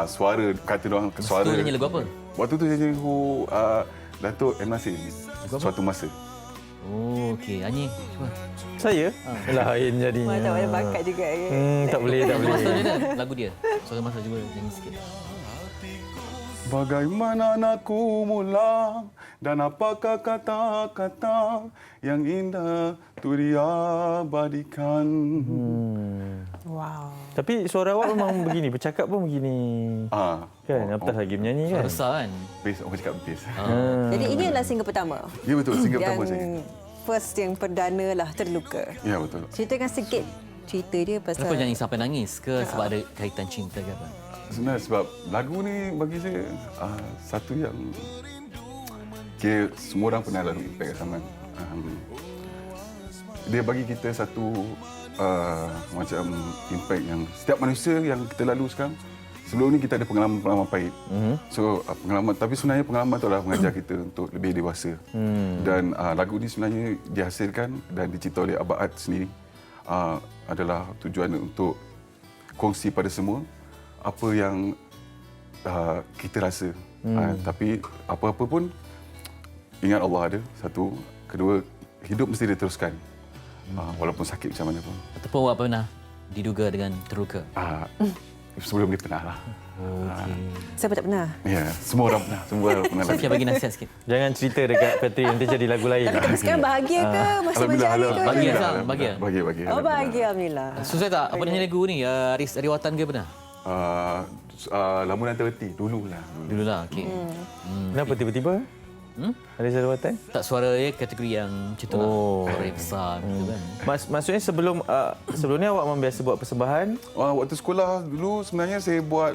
Suara, kata diorang suara. Waktu tu nyanyi lagu apa? Waktu tu nyanyi lagu Datuk M. Nasir, Suatu Masa. Oh, okey. Nyanyi. Cuba. Saya? Lain jadinya. Tak ada bakat juga. Tak boleh. Masa dia dah, lagu dia. Suatu masa cuba nyanyi sikit. Bagaimana aku mula dan apakah kata-kata yang indah tu diabadikan. Wow. Tapi suara awak memang begini, bercakap pun begini. Kan, apatah lagi menyanyi kan? Suara besar kan? Bass, orang cakap bass. Jadi ini adalah single pertama. Ya betul, single pertama saya. Yang perdana lah, Terluka. Ya betul. Ceritakan sikit cerita dia pasal. Kenapa nyanyi sampai nangis ke sebab ada kaitan cinta ke apa? Sebenarnya sebab lagu ni bagi saya satu yang semua orang pernah lalui impact sama. Dia bagi kita satu macam impact yang setiap manusia yang kita lalui sekarang. Sebelum ni kita ada pengalaman pahit. So pengalaman, tapi sebenarnya pengalaman itu adalah mengajar kita untuk lebih dewasa. Dan lagu ni sebenarnya dihasilkan dan dicipta oleh Abah Ad sendiri. Adalah tujuan untuk kongsi pada semua apa yang kita rasa. Tapi apa-apa pun ingat Allah ada, satu. Kedua, hidup mesti diteruskan. Walaupun sakit macam mana pun. Ataupun awak pernah diduga dengan terluka? Sebelum ni pernah lah. Siapa tak pernah? Ya, semua orang pernah. Semua orang pernah. Sofia bagi nasihat sikit. Jangan cerita dekat Petri, nanti jadi lagu lain. Tapi sekarang bahagia ke? Masih mencari ke? Bahagia. Bahagia. Oh, bahagia, alhamdulillah. Susah tak? Apa nyanyi lagu ni? Aris Ariwatan ke pernah? Lamunan Terhenti. Dululah, okey. Kenapa tiba-tiba? Aris Ariwatan? Tak, suara dia kategori yang macam tu lah. Suara yang besar. Gitu kan. Maksudnya sebelum ni awak memang biasa buat persembahan? Waktu sekolah dulu sebenarnya saya buat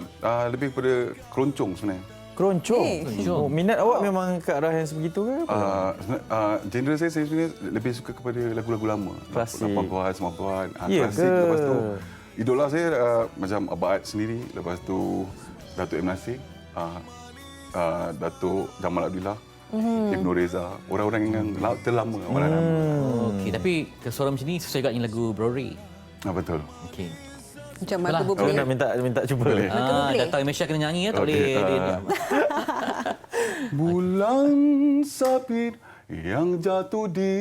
lebih kepada keroncong sebenarnya. Keroncong? Minat awak memang ke arah yang sebegitu ke? Genre saya sebenarnya lebih suka kepada lagu-lagu lama. Klasik. 80-an, 90-an. Ya Klasik. ke? Lepas tu idola saya macam Abah Ad sendiri. Lepas tu Datuk M. Nasir. Datuk Jamal Abdullah. Ibn Reza. Orang-orang yang terlama. Okey, tapi ke suara macam ni sesuai juga dengan lagu Brori. Betul. Okey. Macam Marco Bublé. Nak minta cuba. Datang Malaysia kena nyanyi tak boleh. Bulan sabit yang jatuh di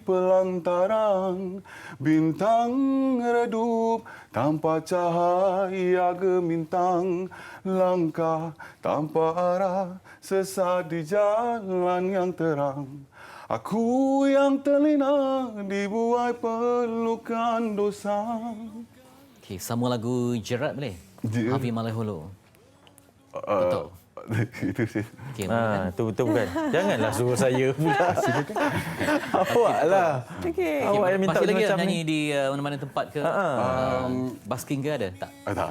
pelantaran, bintang redup tanpa cahaya gemintang, langkah tanpa arah, sesat di jalan yang terang. Aku yang terlena dibuai pelukan dosa. Okey, sama lagu Jerat boleh? Harvey Malaiholo. Betul. Itu sih. Okay, tu betul bukan? Janganlah suruh saya pula. Awaklah. Okey. Awak yang minta lagi macam nyanyi di mana-mana tempat ke? Basking ke ada? Tak. Tak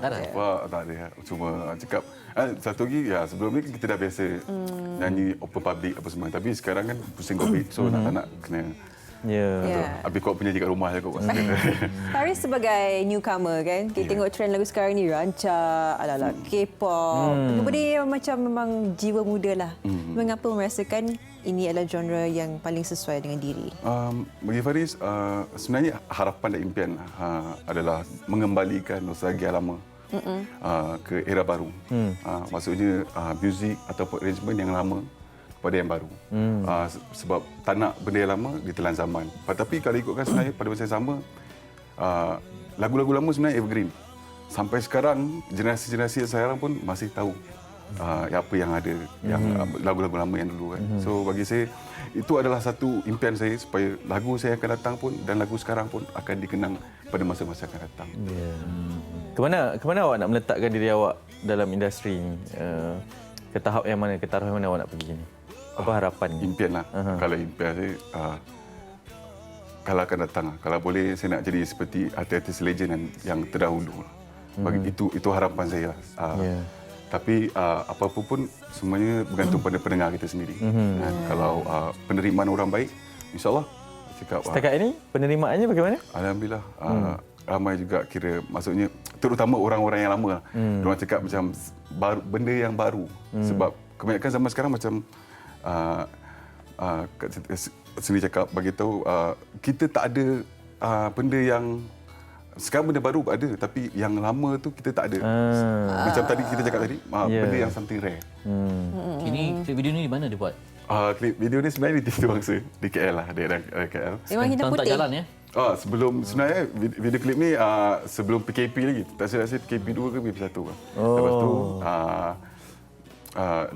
ada. Tak ada. Cuma cakap satu lagi ya, sebelum ni kita dah biasa nyanyi open public apa semua, tapi sekarang kan pusing COVID, so nak kena. Ya. Habis kau penyanyi kat rumah je kau. Faris sebagai newcomer kan, kita tengok trend lagu sekarang ni rancak, ala-ala K-pop. Benda macam memang jiwa muda lah. Mengapa merasakan ini adalah genre yang paling sesuai dengan diri? Bagi Faris, sebenarnya harapan dan impian adalah mengembalikan nostalgia lama ke era baru. Maksudnya muzik ataupun arrangement yang lama pada yang baru. Sebab tak nak benda yang lama ditelan zaman. Tapi kalau ikutkan sebenarnya pada masa yang sama, lagu-lagu lama sebenarnya evergreen. Sampai sekarang generasi-generasi yang sekarang pun masih tahu apa yang ada, yang lagu-lagu lama yang dulu kan. So bagi saya itu adalah satu impian saya supaya lagu saya akan datang pun dan lagu sekarang pun akan dikenang pada masa-masa akan datang. Ke mana awak nak meletakkan diri awak dalam industri ni? Ke tahap yang mana, ke taraf yang mana awak nak pergi ni? Apa harapan? Impian lah. Kalau impian saya, kalau akan datang, kalau boleh saya nak jadi seperti artis-artis legend yang terdahulu. Bagi itu harapan saya. Tapi apa-apa pun semuanya bergantung pada pendengar kita sendiri. Kalau penerimaan orang baik, insyaAllah. Setakat ini penerimaannya bagaimana? Alhamdulillah. Ramai juga kira, maksudnya terutama orang-orang yang lama. Diorang cakap macam benda yang baru. Sebab kebanyakan zaman sekarang macam sendiri cakap bagi tahu kita tak ada benda yang sekarang benda baru ada tapi yang lama tu kita tak ada. Macam tadi kita cakap tadi benda yang something rare. Ini klip video ni di mana dia buat? Klip video ni sebenarnya di Titu Bangsa di KL lah, daerah KL. Memang hitam putih. Tak jalan ya? Sebelum sebenarnya video klip ni sebelum PKP lagi. Tak silap saya PKP 2 ke PKP 1 kan. Lepas tu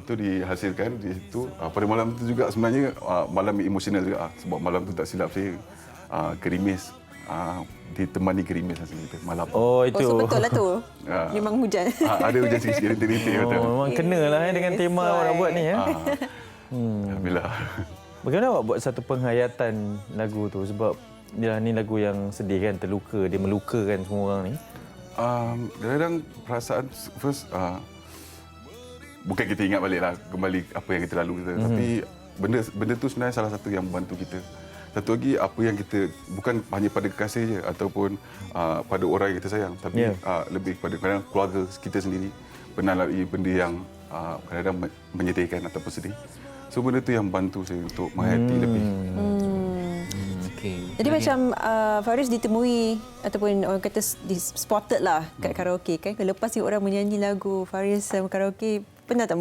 itu dihasilkan di situ. Pada malam tu juga sebenarnya malam emosional juga sebab malam tu tak silap saya gerimis, ditemani gerimis macam itu malam. Itu. So betul lah tu. Memang hujan. Ada hujan sikit-sikit rintik-rintik betul. Memang kenalah dengan tema awak nak buat ni ya. Alhamdulillah. Bagaimana awak buat satu penghayatan lagu tu sebab ni lagu yang sedih kan, terluka, dia melukakan semua orang ni. Kadang-kadang perasaan first bukan kita ingat baliklah kembali apa yang kita lalu kita, tapi benda tu sebenarnya salah satu yang membantu kita. Satu lagi apa yang kita bukan hanya pada kekasih je ataupun pada orang yang kita sayang, tapi lebih pada kadang keluarga kita sendiri pernah lalui benda yang kadang-kadang menyedihkan ataupun sedih. So benda tu yang membantu saya untuk menghayati lebih. Jadi macam Faris ditemui ataupun orang kata spotted lah kat karaoke kan. Lepas ni orang menyanyi lagu Faris dalam karaoke, pernah tak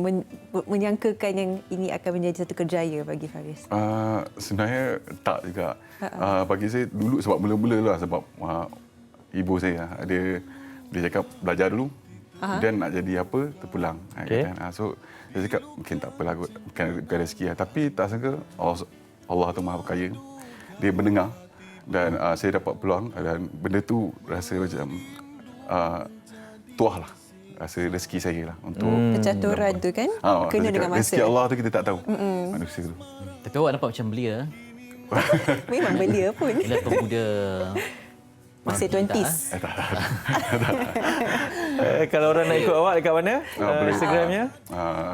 menyangkakan yang ini akan menjadi satu kerjaya bagi Faris? Sebenarnya tak juga. Bagi saya dulu sebab mula-mula lah sebab ibu saya dia cakap belajar dulu dan nak jadi apa terpulang. So saya cakap mungkin tak apalah kot, bukan rezeki lah. Tapi tak sangka Allah tu Maha Kaya. Dia mendengar dan saya dapat peluang dan benda tu rasa macam tuah lah. Rasa rezeki saya lah untuk kecaturan tu kan kena dengan masa. Rezeki Allah tu kita tak tahu. Manusia tu. Tapi awak nampak macam belia. Memang belia pun. Bila pemuda masih 20s. Kalau orang nak ikut awak dekat mana? Instagramnya?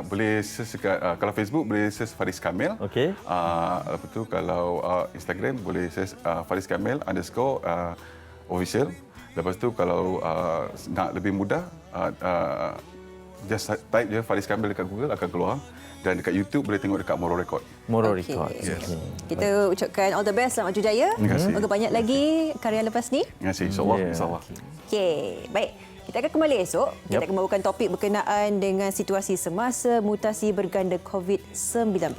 Boleh search dekat, kalau Facebook boleh search Faris Kamil. Okey. Lepas tu kalau Instagram boleh search Faris Kamil _official. Lepas tu kalau nak lebih mudah, just type je Faris Kamil dekat Google akan keluar. Dan dekat YouTube boleh tengok dekat Moro Record. Moro Record. Yes. Kita ucapkan all the best, selamat jaya. Semoga banyak lagi karya lepas ni. Terima kasih, insyaAllah. Okey, baik. Kita akan kembali esok. Kita akan membawakan topik berkenaan dengan situasi semasa mutasi berganda COVID-19.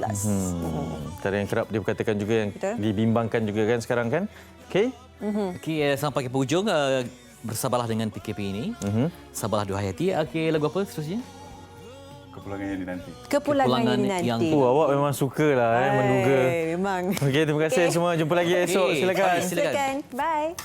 Cara yang kerap diperkatakan juga yang dibimbangkan juga kan sekarang kan. Okey. Okey, sampai ke penghujung. Bersabarlah dengan PKP ini. Sabarlah dua hayati. Okey, lagu apa seterusnya? Kepulangan yang dinanti. Kepulangan yang dinanti. Awak memang sukalah menduga. Memang. Okey, terima kasih semua. Jumpa lagi esok. Silakan. Bye.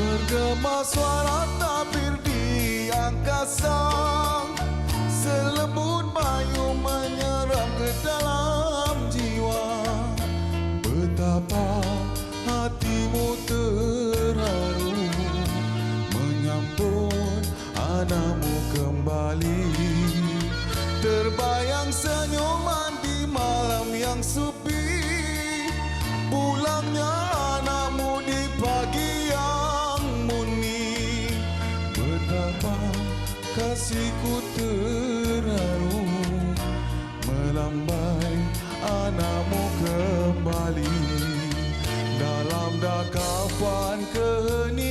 Bergema suara tabir di angkasa, selembut bayu menyerap ke dalam jiwa. Betapa hatimu terharu menyambut anakmu kembali. Terbayang senyuman di malam yang sepi, pulangnya anakmu di pagi yang murni. Betapa kasihku terharu melambai anakmu kembali. Dalam dakapan keheningan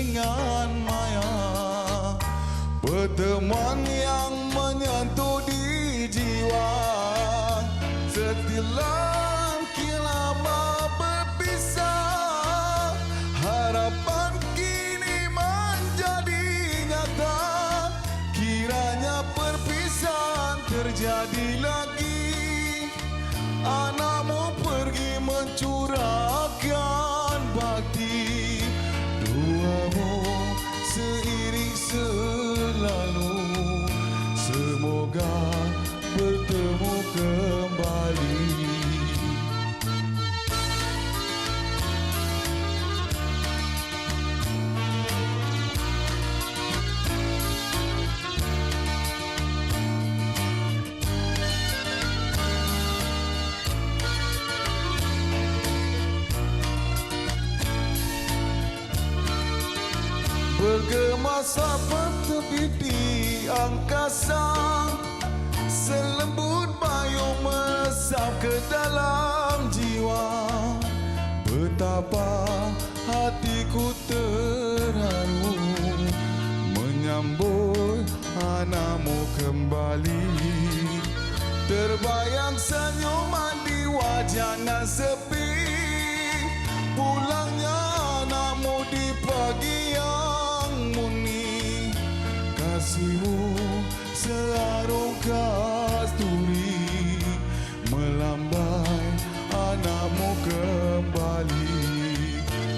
mencurahkan bakti, duamu seiring selalu, semoga bertemu kembali. Bergema seperti di angkasa, selembut bayung meresap ke dalam jiwa. Betapa hatiku terharu menyambut anakmu kembali. Terbayang senyuman di wajah nan sepi, pulangnya anakmu di pagi yang murni. Kasihmu searung kasturi melambai anakmu kembali.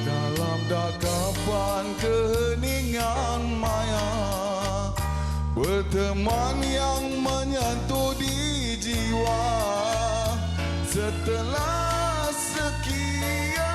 Dalam dakapan keheningan maya, berteman yang menyentuh di jiwa. Setelah sekian